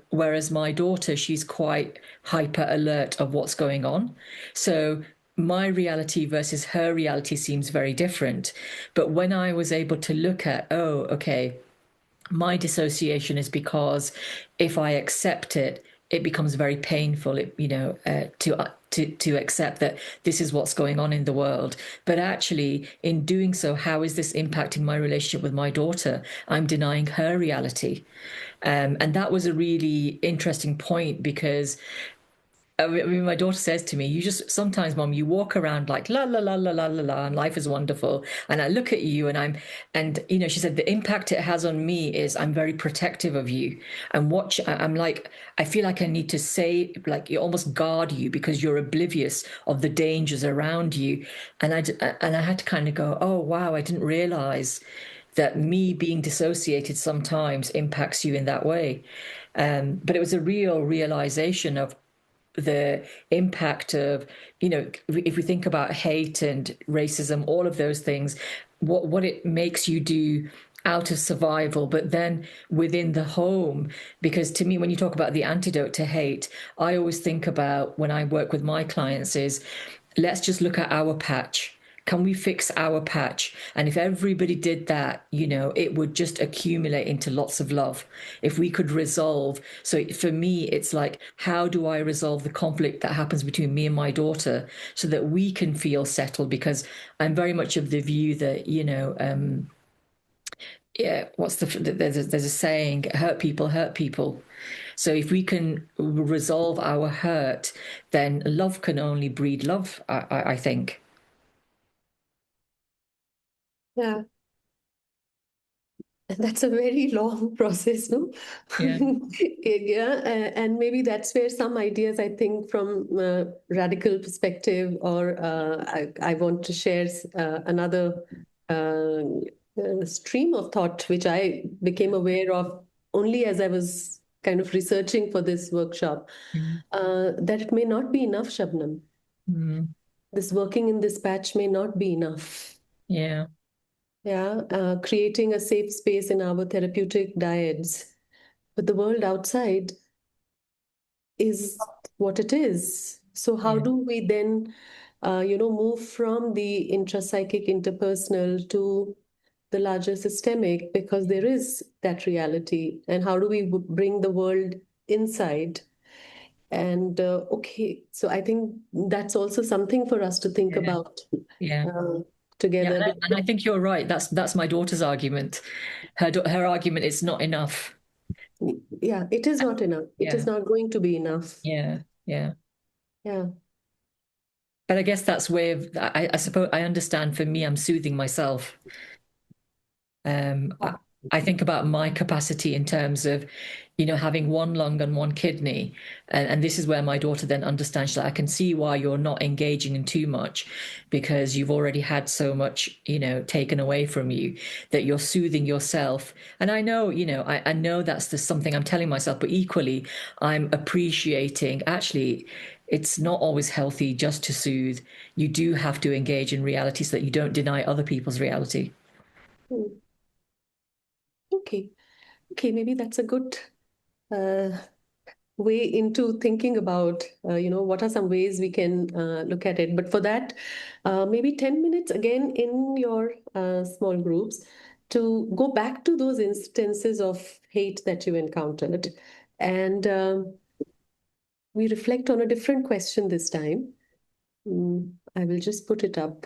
Whereas my daughter, she's quite hyper alert of what's going on. So my reality versus her reality seems very different. But when I was able to look at, oh, okay, my dissociation is because if I accept it, it becomes very painful, to accept that this is what's going on in the world. But actually, in doing so, how is this impacting my relationship with my daughter? I'm denying her reality. And that was a really interesting point, because I mean, my daughter says to me, "You just sometimes, Mom, you walk around like la la la la la la la, and life is wonderful." And I look at you, and she said the impact it has on me is I'm very protective of you, and I'm like, I feel like I need to say, like, you almost guard you because you're oblivious of the dangers around you, and I had to kind of go, oh wow, I didn't realize that me being dissociated sometimes impacts you in that way. But it was a real realization of the impact of, if we think about hate and racism, all of those things, what it makes you do out of survival, but then within the home. Because to me, when you talk about the antidote to hate, I always think about, when I work with my clients, is let's just look at our patch. Can we fix our patch? And if everybody did that, it would just accumulate into lots of love. If we could resolve. So for me, it's like, how do I resolve the conflict that happens between me and my daughter so that we can feel settled? Because I'm very much of the view that, there's a saying, hurt people hurt people. So if we can resolve our hurt, then love can only breed love, I think. Yeah. And that's a very long process, no? Yeah. Yeah, and maybe that's where some ideas, I think, from a radical perspective, or I want to share another stream of thought, which I became aware of only as I was kind of researching for this workshop, that it may not be enough, Shabnam. This working in this patch may not be enough. Yeah. Yeah, creating a safe space in our therapeutic diets. But the world outside is what it is. So how do we then, move from the intrapsychic, interpersonal to the larger systemic? Because there is that reality. And how do we bring the world inside? And so I think that's also something for us to think about. Yeah. Together. Yeah, and I think you're right. That's my daughter's argument. Her argument is not enough. Yeah, it is not enough. It is not going to be enough. Yeah. Yeah. But I guess that's where I suppose I understand. For me, I'm soothing myself. I think about my capacity in terms of, having one lung and one kidney. And this is where my daughter then understands that I can see why you're not engaging in too much, because you've already had so much, taken away from you, that you're soothing yourself. And I know, I know that's something I'm telling myself, but equally I'm appreciating, actually, it's not always healthy just to soothe. You do have to engage in reality so that you don't deny other people's reality. Okay, maybe that's a good way into thinking about, what are some ways we can look at it. But for that, maybe 10 minutes again in your small groups to go back to those instances of hate that you encountered. And we reflect on a different question this time. I will just put it up.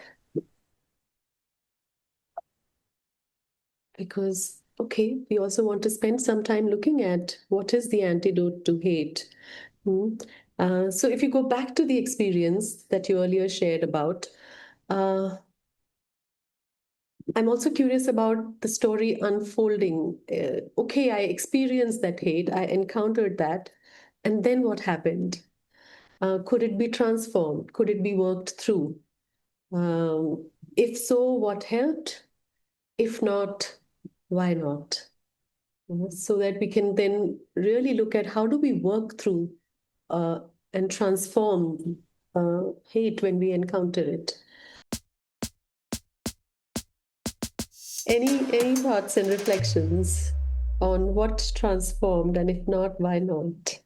Because, we also want to spend some time looking at what is the antidote to hate. So if you go back to the experience that you earlier shared about, I'm also curious about the story unfolding. I experienced that hate, I encountered that, and then what happened? Could it be transformed? Could it be worked through? If so, what helped? If not, why not? So that we can then really look at how do we work through and transform hate when we encounter it. Any thoughts and reflections on what transformed, and if not, why not?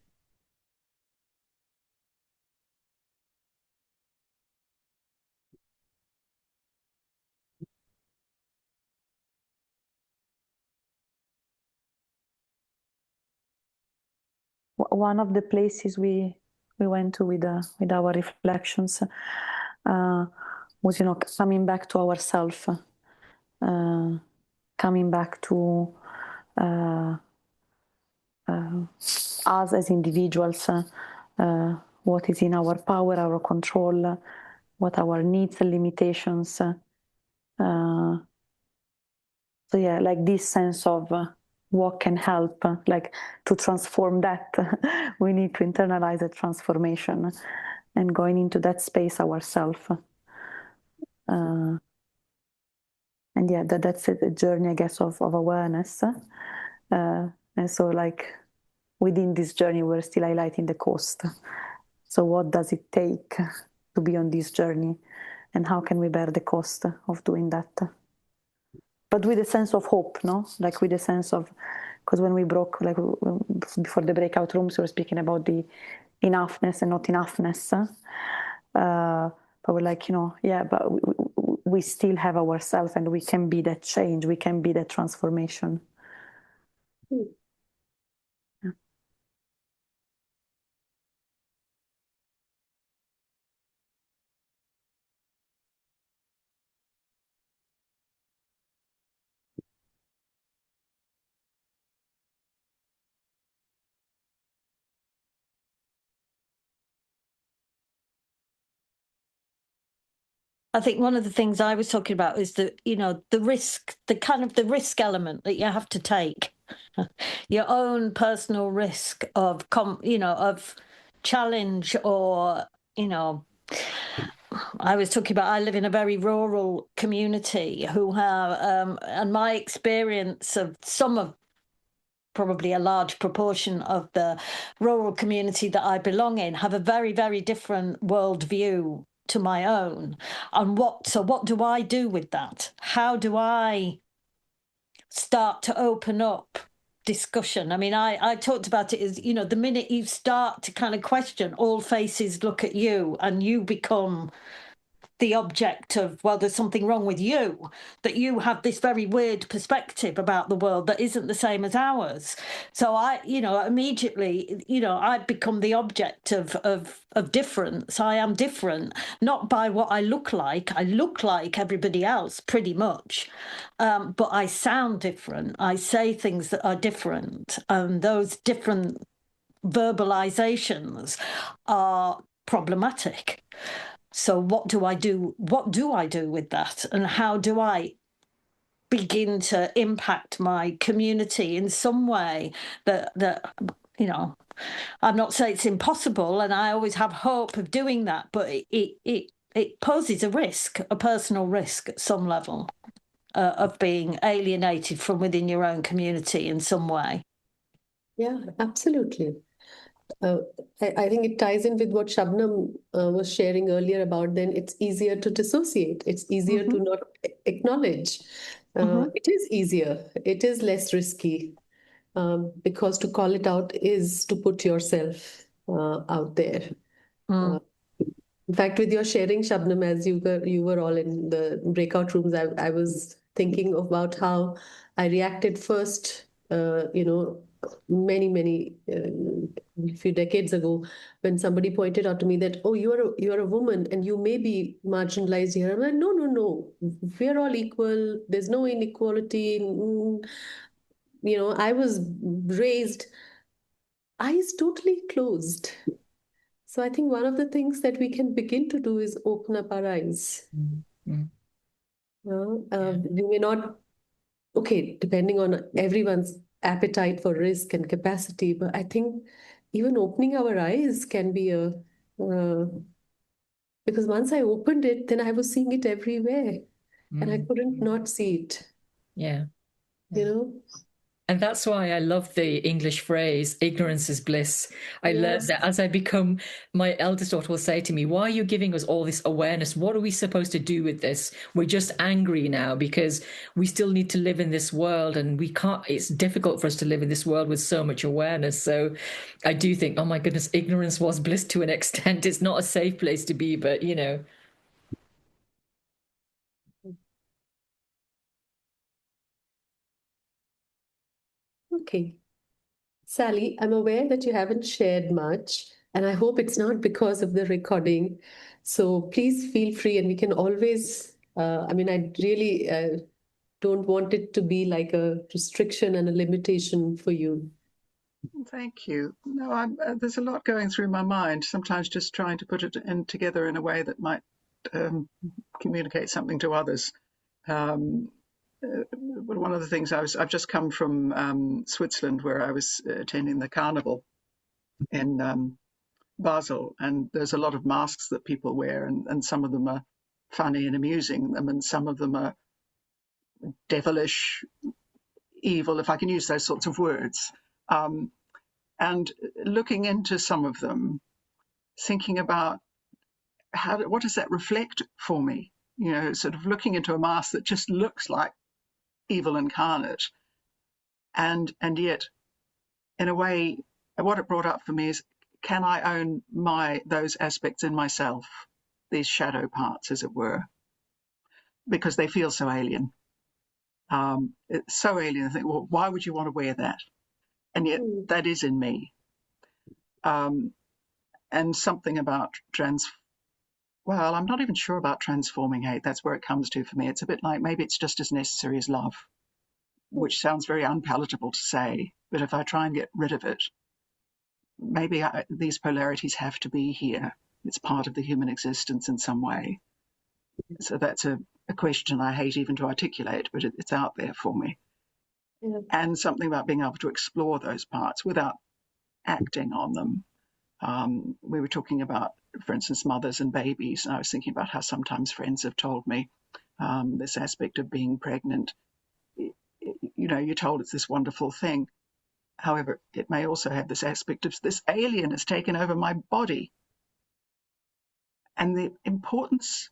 One of the places we went to with our reflections was, coming back to ourselves, coming back to us as individuals, what is in our power, our control, what our needs and limitations. So yeah, like this sense of what can help, like to transform that, we need to internalize a transformation and going into that space ourselves. And yeah, that's a journey, I guess, of awareness. And so like within this journey, we're still highlighting the cost. So what does it take to be on this journey? And how can we bear the cost of doing that? but with a sense of hope, no? Like with a sense of, because when we broke, like before the breakout rooms, we were speaking about the enoughness and not enoughness. But we're like, yeah, but we still have ourselves, and we can be that change. We can be that transformation. Hmm. Yeah. I think one of the things I was talking about is the risk, the risk element that you have to take, your own personal risk of of challenge, or I was talking about, I live in a very rural community who have, and my experience of probably a large proportion of the rural community that I belong in have a very, very different worldview to my own. And what do I do with that? How do I start to open up discussion? I mean, I talked about it as, the minute you start to kind of question, all faces look at you and you become the object of, well, there's something wrong with you, that you have this very weird perspective about the world that isn't the same as ours. So I, immediately, I've become the object of difference. I am different, not by what I look like. I look like everybody else pretty much, but I sound different. I say things that are different, and those different verbalizations are problematic. So what do I do? What do I do with that? And how do I begin to impact my community in some way that I'm not saying it's impossible, and I always have hope of doing that, but it poses a risk, a personal risk at some level, of being alienated from within your own community in some way. Yeah, absolutely. I think it ties in with what Shabnam was sharing earlier about, then it's easier to dissociate. It's easier to not acknowledge. It is easier. It is less risky, because to call it out is to put yourself out there. In fact, with your sharing, Shabnam, as you were all in the breakout rooms, I was thinking about how I reacted first, many few decades ago, when somebody pointed out to me that, oh, you're a woman and you may be marginalized here. I'm like, no, we're all equal. There's no inequality. I was raised eyes totally closed. So I think one of the things that we can begin to do is open up our eyes. Mm-hmm. We may not, depending on everyone's appetite for risk and capacity, but I think even opening our eyes can be because once I opened it, then I was seeing it everywhere, and I couldn't not see it. Yeah. And that's why I love the English phrase, ignorance is bliss. I learned that as I become, my eldest daughter will say to me, why are you giving us all this awareness? What are we supposed to do with this? We're just angry now because we still need to live in this world, and we can't, it's difficult for us to live in this world with so much awareness. So I do think, oh my goodness, ignorance was bliss to an extent. It's not a safe place to be, but Okay. Sally, I'm aware that you haven't shared much, and I hope it's not because of the recording. So please feel free, and we can always, I really don't want it to be like a restriction and a limitation for you. Thank you. No, there's a lot going through my mind, sometimes just trying to put it together in a way that might communicate something to others. One of the things I've just come from Switzerland, where I was attending the carnival in Basel, and there's a lot of masks that people wear, and some of them are funny and amusing, and some of them are devilish, evil, if I can use those sorts of words. And looking into some of them, thinking about what does that reflect for me? Sort of looking into a mask that just looks like evil incarnate. And yet, in a way, what it brought up for me is, can I own those aspects in myself, these shadow parts, as it were, because they feel so alien. It's so alien. I think, well, why would you want to wear that? And yet, that is in me. And something about well, I'm not even sure about transforming hate. That's where it comes to for me. It's a bit like maybe it's just as necessary as love, which sounds very unpalatable to say. But if I try and get rid of it, maybe these polarities have to be here. It's part of the human existence in some way. So that's a question I hate even to articulate, but it's out there for me. Yeah. And something about being able to explore those parts without acting on them. We were talking about, for instance, mothers and babies, and I was thinking about how sometimes friends have told me this aspect of being pregnant. You're told it's this wonderful thing. However, it may also have this aspect of this alien has taken over my body. And the importance,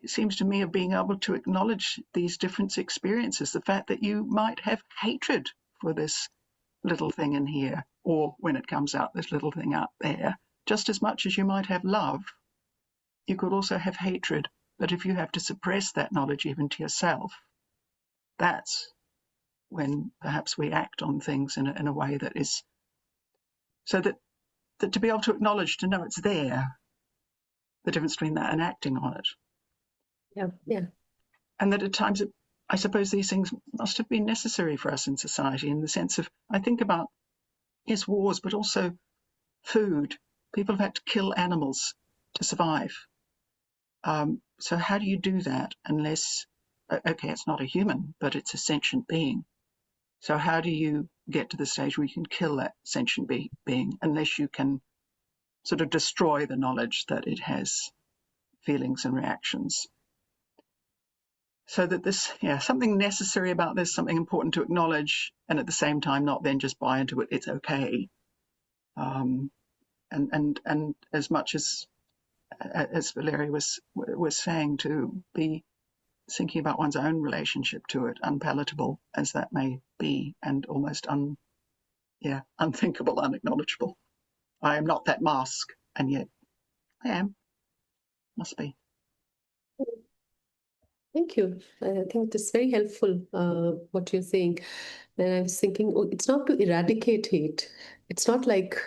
it seems to me, of being able to acknowledge these different experiences, the fact that you might have hatred for this little thing in here, or when it comes out, this little thing out there, just as much as you might have love, you could also have hatred. But if you have to suppress that knowledge even to yourself, that's when perhaps we act on things in a way that is so that to be able to acknowledge, to know it's there, the difference between that and acting on it. Yeah. And that at times, I suppose these things must have been necessary for us in society, in the sense of, I think about, yes, wars, but also food. People have had to kill animals to survive. So how do you do that unless, okay, it's not a human, but it's a sentient being. So how do you get to the stage where you can kill that sentient being unless you can sort of destroy the knowledge that it has feelings and reactions? So that this, something necessary about this, something important to acknowledge, and at the same time not then just buy into it, it's okay. And as much as Valeria was saying, to be thinking about one's own relationship to it, unpalatable as that may be, and almost unthinkable, unacknowledgeable. I am not that mask, and yet I am. Must be. Thank you. I think it's very helpful, what you're saying. And I was thinking, it's not to eradicate hate. It's not like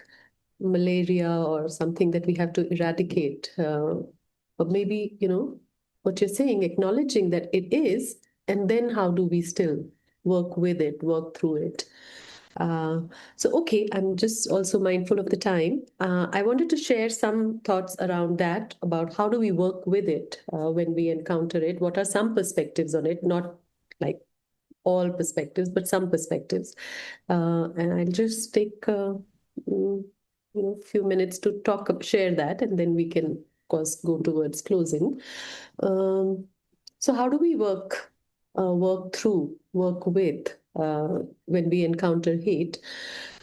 malaria or something that we have to eradicate. But maybe, what you're saying, acknowledging that it is, and then how do we still work with it, work through it? Okay, I'm just also mindful of the time. I wanted to share some thoughts around that, about how do we work with it when we encounter it? What are some perspectives on it? Not like all perspectives, but some perspectives. And I'll just take a few minutes to share that, and then we can, of course, go towards closing. So how do we work through, work with when we encounter hate?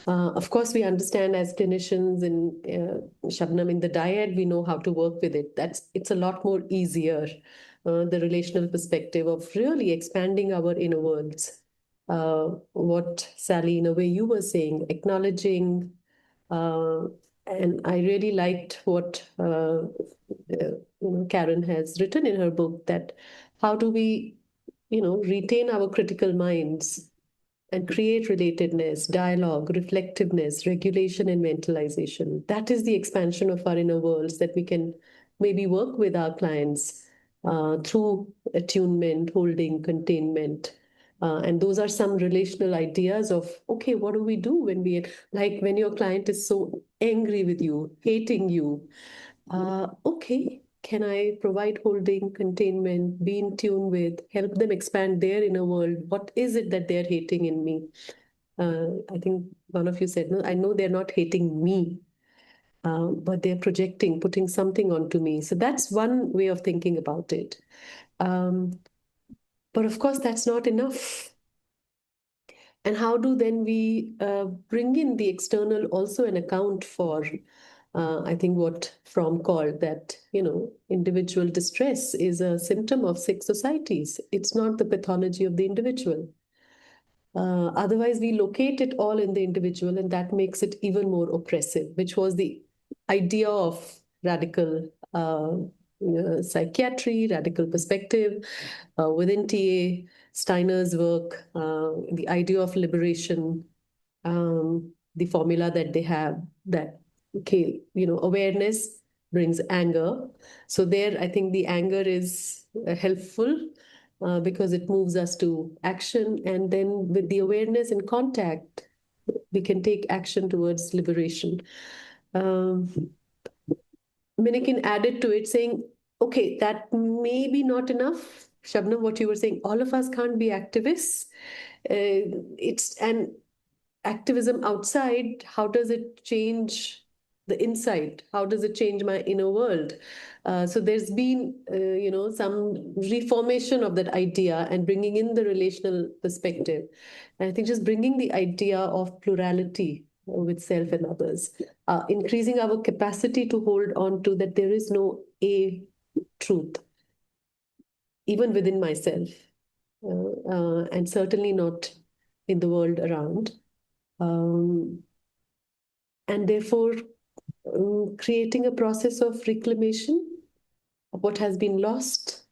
Of course, we understand as clinicians in Shabnam, in the dyad, we know how to work with it. It's a lot more easier. The relational perspective of really expanding our inner worlds. What, Sally, in a way you were saying, acknowledging, and I really liked what Karen has written in her book, that how do we retain our critical minds and create relatedness, dialogue, reflectiveness, regulation, and mentalization. That is the expansion of our inner worlds that we can maybe work with our clients through attunement, holding, containment. And those are some relational ideas of, okay, what do we do when when your client is so angry with you, hating you? Okay, can I provide holding, containment, be in tune with, help them expand their inner world? What is it that they're hating in me? I think one of you said, no, I know they're not hating me, but they're projecting, putting something onto me. So that's one way of thinking about it. But of course, that's not enough. And how do then we bring in the external also and account for I think what Fromm called that, individual distress is a symptom of sick societies. It's not the pathology of the individual. Otherwise, we locate it all in the individual, and that makes it even more oppressive, which was the idea of radical psychiatry, radical perspective within TA, Steiner's work, the idea of liberation, the formula that they have that, okay, awareness brings anger. So there, I think the anger is helpful because it moves us to action. And then with the awareness and contact, we can take action towards liberation. Minikin added to it saying, okay, that may be not enough. Shabnam, what you were saying, all of us can't be activists. And activism outside, how does it change the inside? How does it change my inner world? So there's been, some reformation of that idea and bringing in the relational perspective. And I think just bringing the idea of plurality with self and others, increasing our capacity to hold on to that there is no a truth, even within myself, and certainly not in the world around. And therefore, creating a process of reclamation of what has been lost,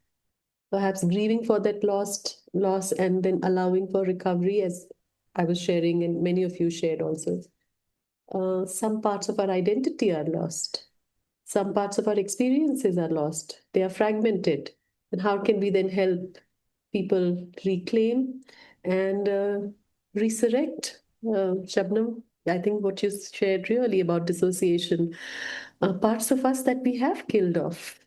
perhaps grieving for that loss, and then allowing for recovery, as I was sharing, and many of you shared also. Some parts of our identity are lost. Some parts of our experiences are lost. They are fragmented. And how can we then help people reclaim and resurrect? Shabnam, I think what you shared really about dissociation, parts of us that we have killed off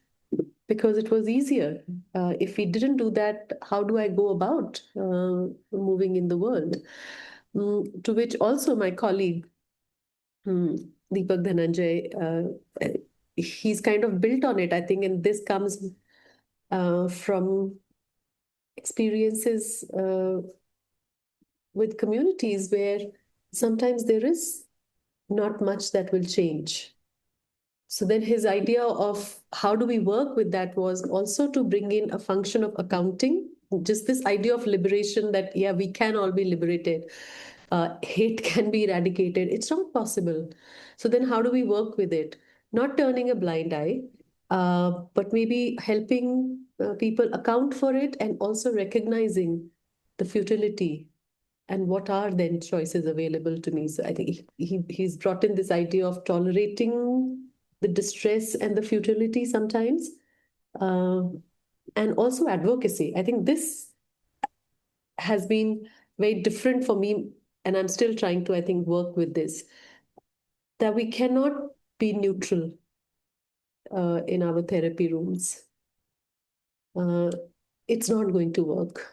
because it was easier. If we didn't do that, how do I go about moving in the world? To which also my colleague, Deepak Dhananjay, he's kind of built on it, I think, and this comes from experiences with communities where sometimes there is not much that will change. So then his idea of how do we work with that was also to bring in a function of accounting, just this idea of liberation that, yeah, we can all be liberated. Hate can be eradicated. It's not possible. So then how do we work with it? Not turning a blind eye, but maybe helping people account for it and also recognizing the futility and what are then choices available to me. So I think he's brought in this idea of tolerating the distress and the futility sometimes, and also advocacy. I think this has been very different for me, and I'm still trying to, I think, work with this, that we cannot be neutral in our therapy rooms. It's not going to work.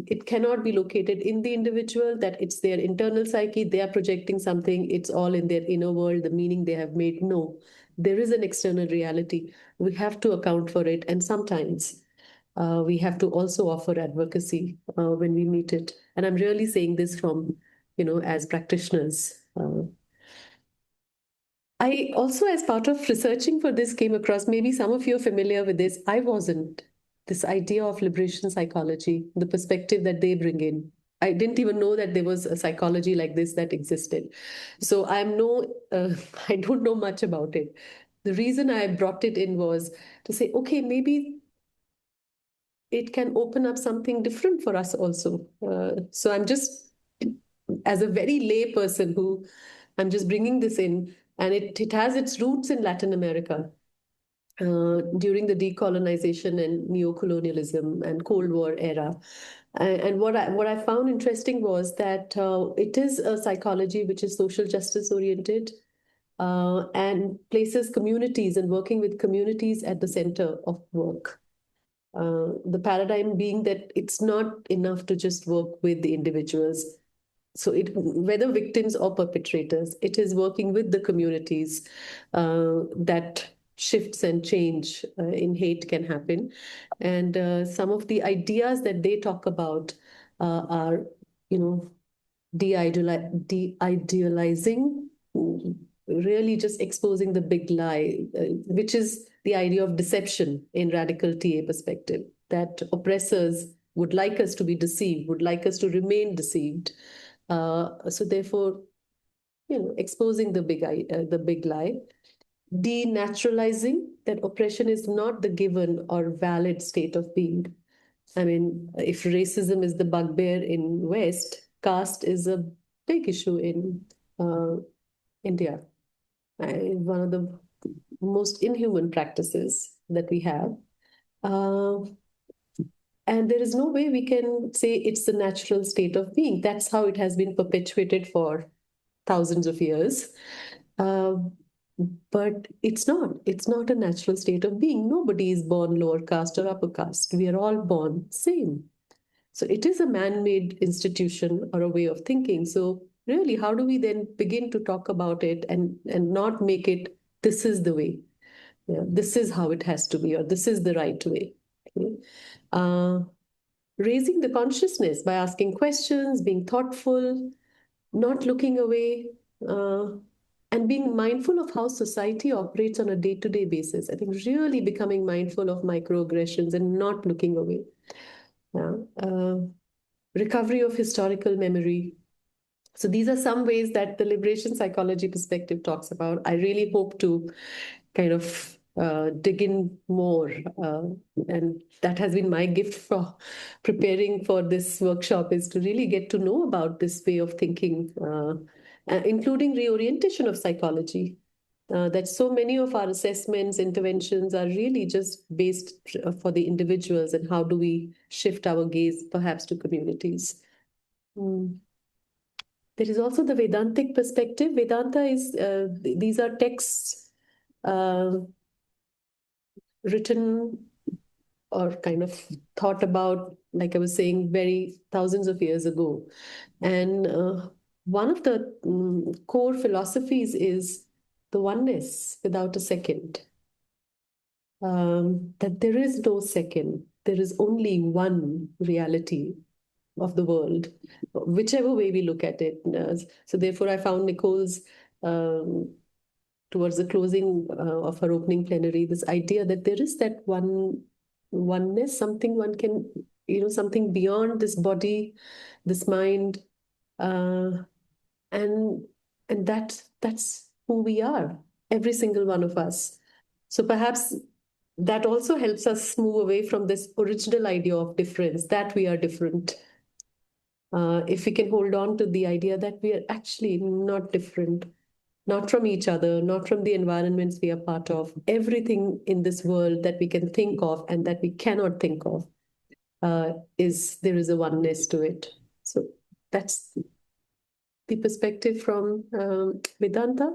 It cannot be located in the individual, that it's their internal psyche, they are projecting something, it's all in their inner world, the meaning they have made. No, there is an external reality. We have to account for it. And sometimes we have to also offer advocacy when we meet it. And I'm really saying this from, as practitioners. I also, as part of researching for this, came across, maybe some of you are familiar with this, I wasn't, this idea of liberation psychology, the perspective that they bring in. I didn't even know that there was a psychology like this that existed. So I don't know much about it. The reason I brought it in was to say, okay, maybe it can open up something different for us also. So I'm just, as a very lay person I'm just bringing this in, and it has its roots in Latin America during the decolonization and neocolonialism and Cold War era. And what I found interesting was that it is a psychology which is social justice oriented and places communities and working with communities at the center of work. The paradigm being that it's not enough to just work with the individuals. So whether victims or perpetrators, it is working with the communities that shifts and change in hate can happen. And some of the ideas that they talk about are, de-idealizing really just exposing the big lie, which is the idea of deception in radical TA perspective, that oppressors would like us to be deceived, would like us to remain deceived. So therefore, exposing the big lie, denaturalizing that oppression is not the given or valid state of being. I mean, if racism is the bugbear in West, caste is a big issue in India. One of the most inhuman practices that we have. And there is no way we can say it's the natural state of being. That's how it has been perpetuated for thousands of years. But it's not. It's not a natural state of being. Nobody is born lower caste or upper caste. We are all born same. So it is a man-made institution or a way of thinking. So really, how do we then begin to talk about it and not make it, this is the way, this is how it has to be, or this is the right way? Okay? Raising the consciousness by asking questions, being thoughtful, not looking away, and being mindful of how society operates on a day-to-day basis. I think really becoming mindful of microaggressions and not looking away. Recovery of historical memory. So these are some ways that the liberation psychology perspective talks about. I really hope to kind of dig in more. And that has been my gift for preparing for this workshop, is to really get to know about this way of thinking, including reorientation of psychology. That so many of our assessments, interventions are really just based for the individuals, and how do we shift our gaze perhaps to communities. There is also the Vedantic perspective. Vedanta is, these are texts written or kind of thought about, like I was saying, very thousands of years ago. And one of the core philosophies is the oneness without a second. That there is no second. There is only one reality of the world, whichever way we look at it. So therefore, I found Nicole's, towards the closing of her opening plenary, this idea that there is that oneness, something one can, something beyond this body, this mind, and that's who we are, every single one of us. So perhaps that also helps us move away from this original idea of difference, that we are different. If we can hold on to the idea that we are actually not different, not from each other, not from the environments we are part of, everything in this world that we can think of and that we cannot think of, there is a oneness to it. So that's the perspective from Vedanta.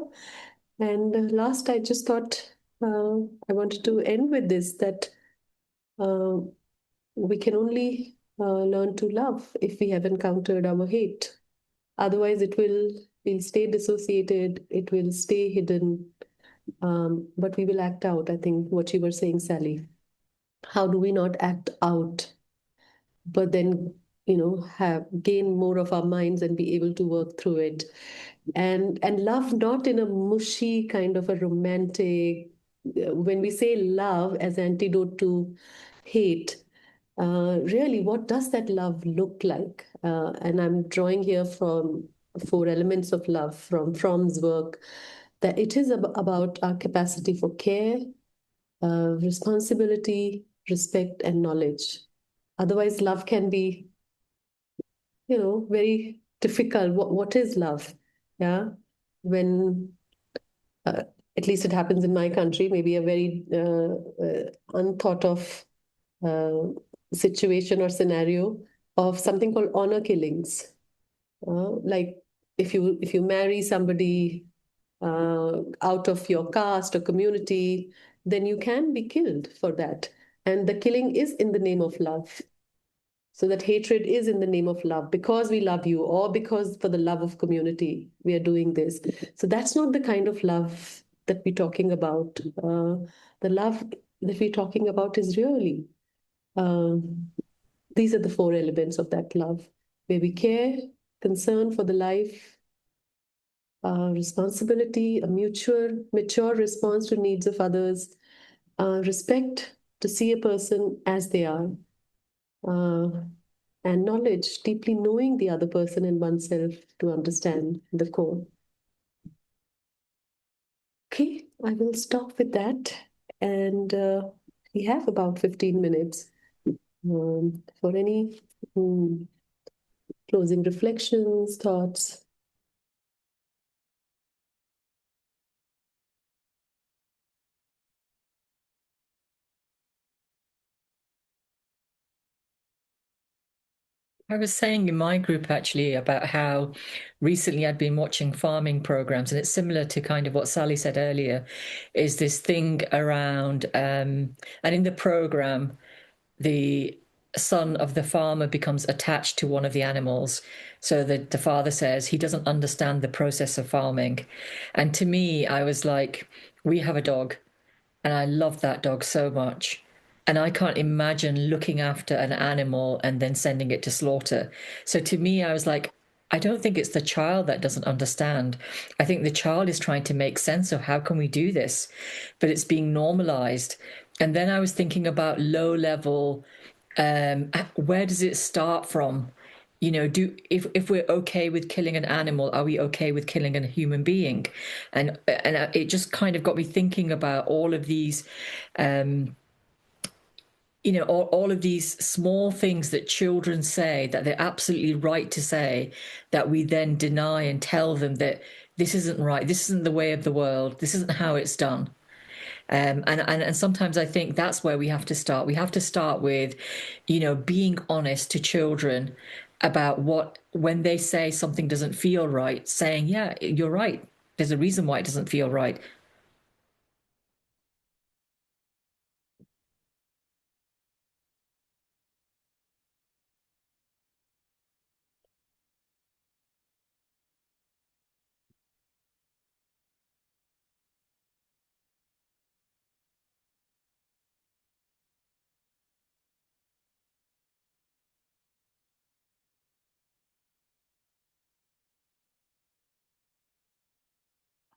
And last, I just thought I wanted to end with this, that we can only learn to love if we have encountered our hate. Otherwise, we'll stay dissociated, it will stay hidden, but we will act out. I think what you were saying, Sally. How do we not act out, but then, gain more of our minds and be able to work through it? And love not in a mushy kind of a romantic, when we say love as antidote to hate, really, what does that love look like? And I'm drawing here from 4 elements of love from Fromm's work, that it is about our capacity for care, responsibility, respect, and knowledge. Otherwise, love can be, very difficult. What is love? Yeah, when at least it happens in my country, maybe a very unthought of situation or scenario of something called honor killings. Like if you marry somebody out of your caste or community, then you can be killed for that. And the killing is in the name of love. So that hatred is in the name of love, because we love you, or because for the love of community, we are doing this. So that's not the kind of love that we're talking about. The love that we're talking about is really, these are the 4 elements of that love, where we care, concern for the life, responsibility, a mature response to needs of others, respect to see a person as they are, and knowledge, deeply knowing the other person and oneself to understand the core. Okay, I will stop with that. And we have about 15 minutes for any closing reflections, thoughts. I was saying in my group actually about how recently I'd been watching farming programs, and it's similar to kind of what Sally said earlier, is this thing around, and in the program, the son of the farmer becomes attached to one of the animals. So the father says he doesn't understand the process of farming. And to me, I was like, we have a dog, and I love that dog so much. And I can't imagine looking after an animal and then sending it to slaughter. So to me, I was like, I don't think it's the child that doesn't understand. I think the child is trying to make sense of how can we do this, but it's being normalized. And then I was thinking about low level, where does it start from? You know, if we're okay with killing an animal, are we okay with killing a human being? And it just kind of got me thinking about all of these, you know, all of these small things that children say that they're absolutely right to say, that we then deny and tell them that this isn't right, this isn't the way of the world, this isn't how it's done. And sometimes I think that's where we have to start. We have to start with, you know, being honest to children about when they say something doesn't feel right, saying, yeah, you're right. There's a reason why it doesn't feel right.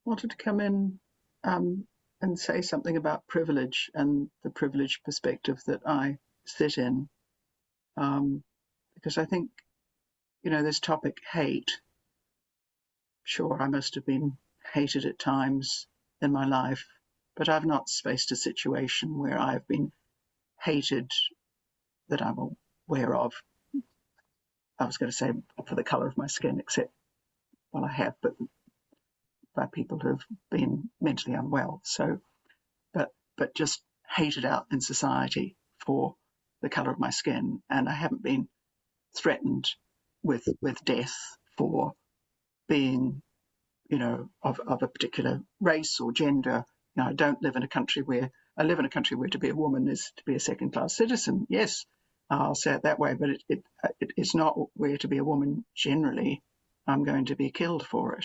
Wanted to come in and say something about privilege and the privileged perspective that I sit in, because I think, you know, this topic, hate, sure, I must have been hated at times in my life, but I've not faced a situation where I've been hated that I'm aware of. I was going to say for the colour of my skin, except, well, I have, but by people who've been mentally unwell. So, but just hated out in society for the colour of my skin, and I haven't been threatened with death for being, you know, of a particular race or gender. You know, I don't live in a country where to be a woman is to be a second-class citizen. Yes, I'll say it that way, but it's not where to be a woman generally I'm going to be killed for it.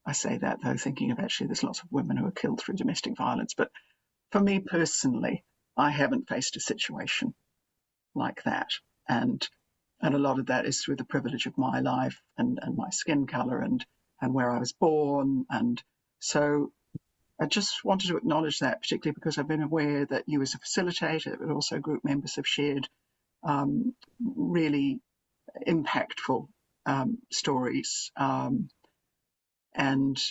I say that though thinking of actually there's lots of women who are killed through domestic violence, but for me personally, I haven't faced a situation like that, and a lot of that is through the privilege of my life and my skin colour and where I was born. And so I just wanted to acknowledge that, particularly because I've been aware that you as a facilitator, but also group members have shared really impactful stories. And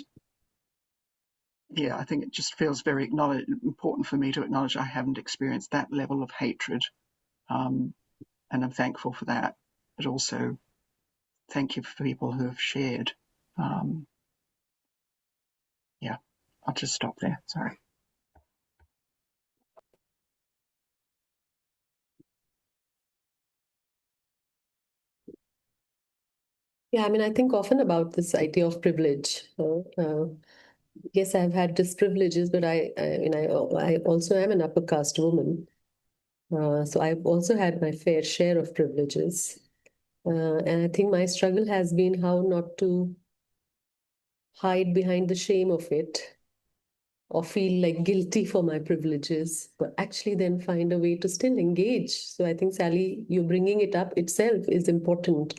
yeah, I think it just feels very important for me to acknowledge I haven't experienced that level of hatred. And I'm thankful for that. But also, thank you for people who have shared. Yeah, I'll just stop there. Sorry. Yeah, I mean, I think often about this idea of privilege. Yes, I've had disprivileges, but I mean, I also am an upper caste woman. So I've also had my fair share of privileges. And I think my struggle has been how not to hide behind the shame of it or feel like guilty for my privileges, but actually then find a way to still engage. So I think, Sally, you bringing it up itself is important.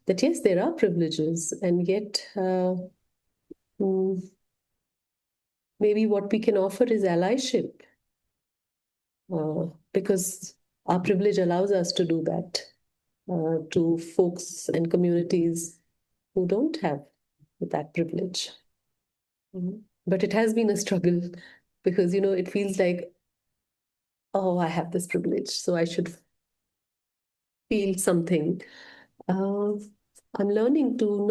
that yes, there are privileges, and yet maybe what we can offer is allyship, because our privilege allows us to do that to folks and communities who don't have that privilege. But it has been a struggle because, it feels like, oh, I have this privilege, so I should feel something. I'm learning to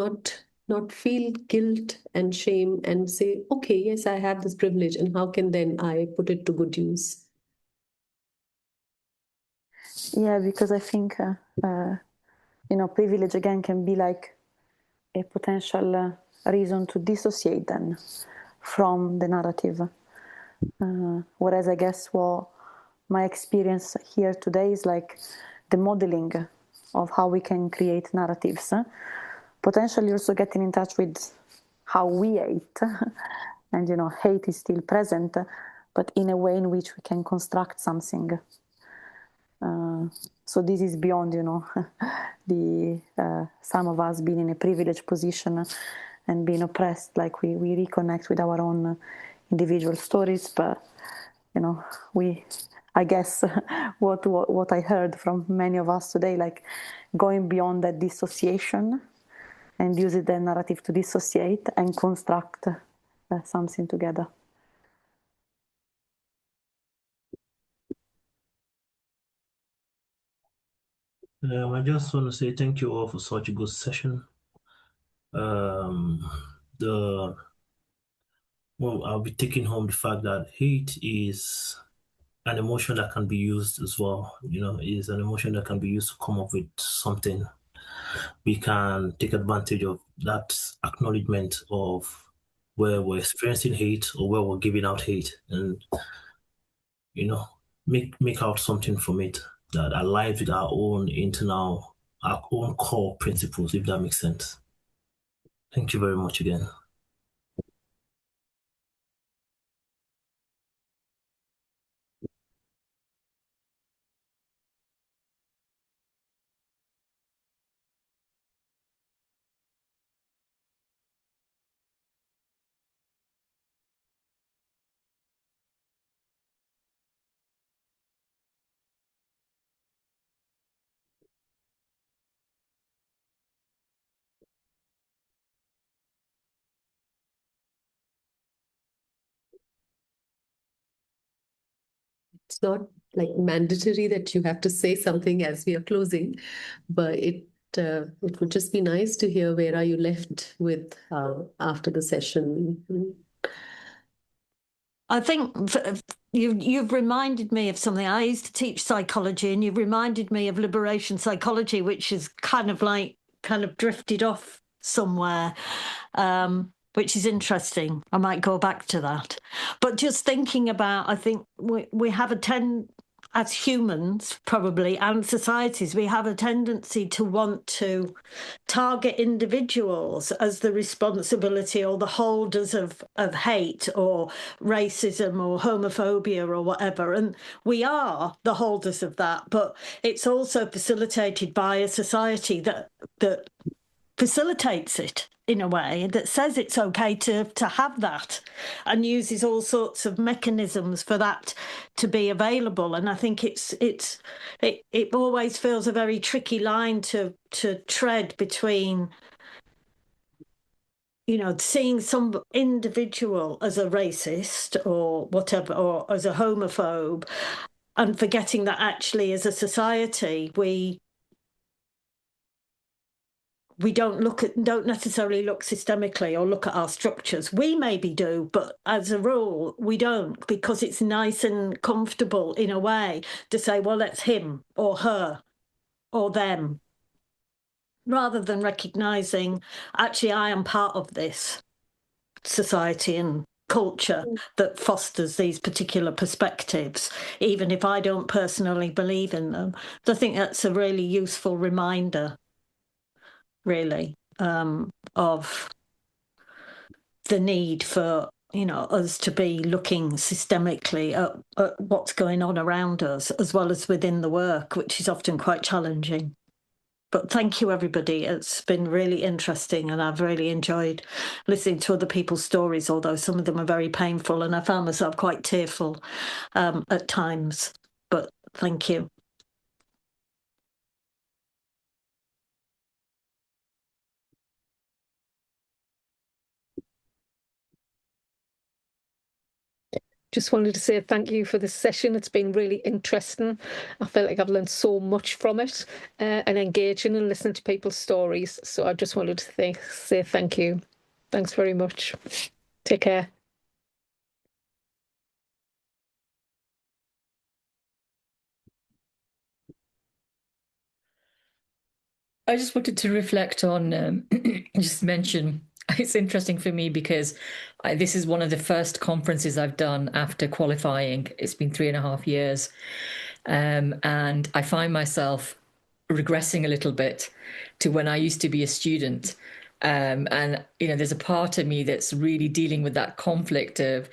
not feel guilt and shame and say, okay, yes, I have this privilege, and how can then I put it to good use? Yeah, because I think, privilege again can be like a potential reason to dissociate then from the narrative. Whereas I guess what my experience here today is like the modeling of how we can create narratives. Potentially also getting in touch with how we hate. And, hate is still present, but in a way in which we can construct something. So this is beyond, the some of us being in a privileged position and being oppressed, like we reconnect with our own individual stories. But, I guess what I heard from many of us today, like going beyond that dissociation and using the narrative to dissociate and construct something together. I just want to say thank you all for such a good session. I'll be taking home the fact that hate is an emotion that can be used as well. Is an emotion that can be used to come up with something. We can take advantage of that acknowledgement of where we're experiencing hate or where we're giving out hate, and make out something from it that aligns with our own internal, our own core principles, if that makes sense. Thank you very much again. It's not like mandatory that you have to say something as we are closing, but it would just be nice to hear where are you left with after the session. I think you've reminded me of something. I used to teach psychology, and you've reminded me of liberation psychology, which is kind of drifted off somewhere, which is interesting. I might go back to that. But just thinking about, I think we have as humans probably, and societies, we have a tendency to want to target individuals as the responsibility or the holders of hate or racism or homophobia or whatever. And we are the holders of that, but it's also facilitated by a society that facilitates it in a way, that says it's okay to have that and uses all sorts of mechanisms for that to be available. And I think it always feels a very tricky line to tread between, seeing some individual as a racist or whatever, or as a homophobe, and forgetting that actually as a society we don't necessarily look systemically or look at our structures. We maybe do, but as a rule, we don't, because it's nice and comfortable in a way to say, well, that's him or her or them, rather than recognising, actually, I am part of this society and culture that fosters these particular perspectives, even if I don't personally believe in them. So I think that's a really useful reminder, really, of the need for us to be looking systemically at what's going on around us, as well as within the work, which is often quite challenging. But thank you, everybody. It's been really interesting, and I've really enjoyed listening to other people's stories, although some of them are very painful, and I found myself quite tearful at times. But thank you. Just wanted to say thank you for this session. It's been really interesting. I feel like I've learned so much from it, and engaging and listening to people's stories. So I just wanted to say thank you. Thanks very much. Take care. I just wanted to reflect on, just mention, it's interesting for me because this is one of the first conferences I've done after qualifying. It's been 3.5 years. And I find myself regressing a little bit to when I used to be a student. And, there's a part of me that's really dealing with that conflict of,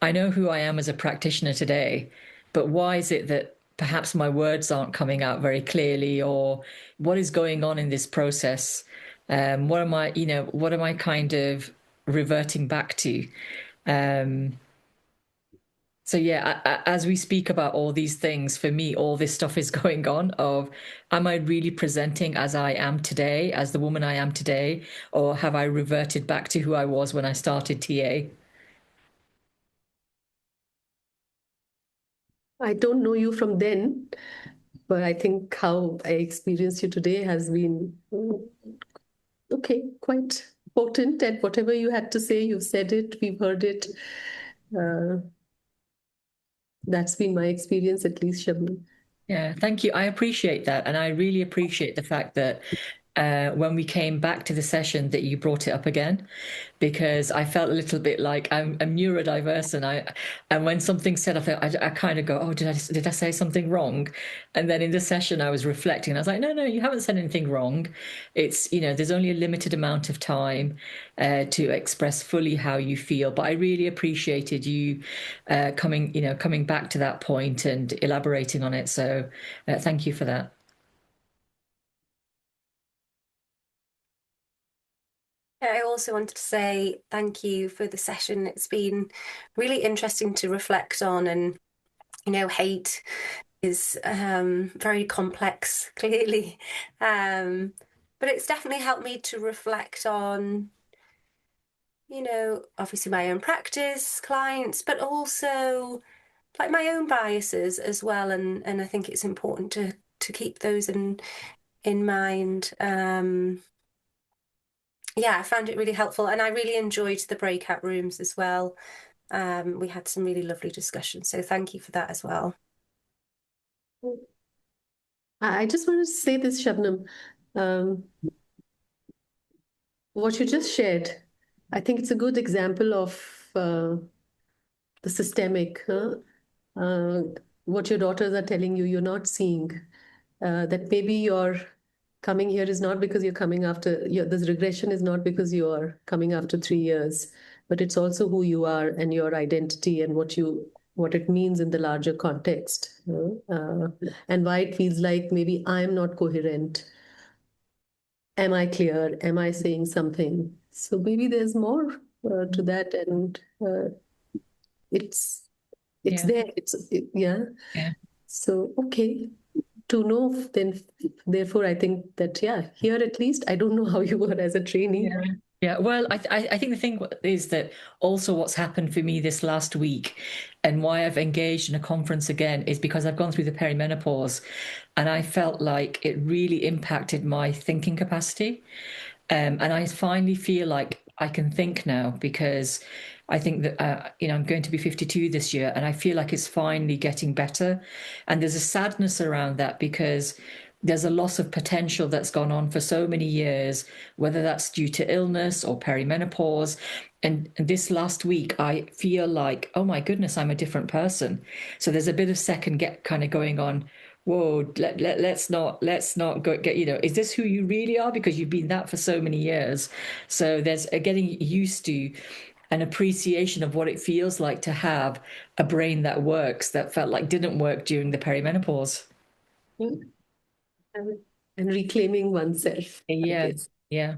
I know who I am as a practitioner today, but why is it that perhaps my words aren't coming out very clearly, or what is going on in this process? What am I kind of reverting back to? So yeah, as we speak about all these things, for me, all this stuff is going on of, am I really presenting as I am today, as the woman I am today, or have I reverted back to who I was when I started TA? I don't know you from then, but I think how I experienced you today has been okay, quite potent. And whatever you had to say, you've said it, we've heard it. That's been my experience, at least, Shabnam. Yeah, thank you. I appreciate that. And I really appreciate the fact that when we came back to the session that you brought it up again, because I felt a little bit like I'm neurodiverse, and when something's said, I kind of go, oh, did I say something wrong? And then in the session I was reflecting, and I was like, no, you haven't said anything wrong. It's, there's only a limited amount of time to express fully how you feel. But I really appreciated you coming back to that point and elaborating on it. So thank you for that. I also wanted to say thank you for the session. It's been really interesting to reflect on, and hate is very complex, clearly, but it's definitely helped me to reflect on, obviously my own practice, clients, but also like my own biases as well, and I think it's important to keep those in mind. Yeah, I found it really helpful, and I really enjoyed the breakout rooms as well. We had some really lovely discussions, so thank you for that as well. I just wanted to say this, Shabnam. What you just shared, I think it's a good example of the systemic, what your daughters are telling you, you're not seeing. That maybe your coming here is not because you're coming after, this regression is not because you are coming after 3 years, but it's also who you are and your identity and what it means in the larger context, and why it feels like maybe I'm not coherent. Am I clear? Am I saying something? So maybe there's more to that, and it's Yeah. there. Yeah. So okay, to know then. Therefore, I think that here at least I don't know how you were as a trainee. Yeah, well, I think the thing is that also what's happened for me this last week, and why I've engaged in a conference again, is because I've gone through the perimenopause, and I felt like it really impacted my thinking capacity. And I finally feel like I can think now, because I think that, I'm going to be 52 this year, and I feel like it's finally getting better. And there's a sadness around that, because there's a loss of potential that's gone on for so many years, whether that's due to illness or perimenopause. And this last week, I feel like, oh my goodness, I'm a different person. So there's a bit of second kind of going on. Whoa, let's not go get, is this who you really are? Because you've been that for so many years. So there's a getting used to an appreciation of what it feels like to have a brain that works, that felt like didn't work during the perimenopause. And and reclaiming oneself. I Yeah, guess. yeah.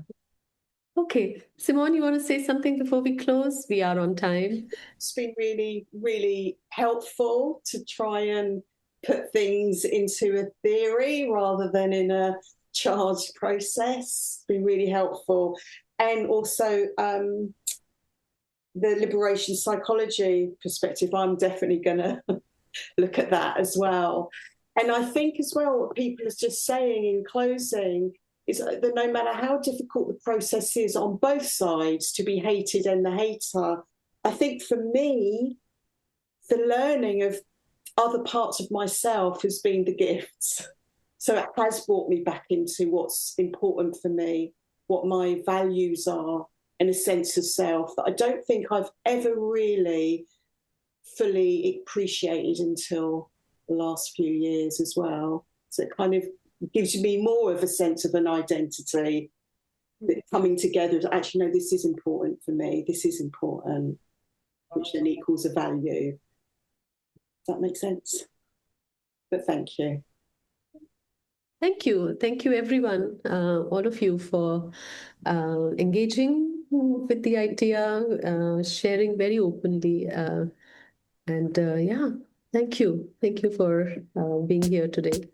Okay, Simone, you want to say something before we close? We are on time. It's been really, really helpful to try and put things into a theory rather than in a charged process. It's been really helpful. And also the liberation psychology perspective, I'm definitely going to look at that as well. And I think as well, what people are just saying in closing is that no matter how difficult the process is on both sides to be hated and the hater, I think for me, the learning of other parts of myself has been the gifts. So it has brought me back into what's important for me, what my values are, and a sense of self that I don't think I've ever really fully appreciated until the last few years as well. So it kind of gives me more of a sense of an identity coming together. Actually, no, this is important for me. This is important, which then equals a value. Does that make sense? But thank you. Thank you. Thank you, everyone, all of you, for engaging with the idea, sharing very openly. And yeah, thank you. Thank you for being here today.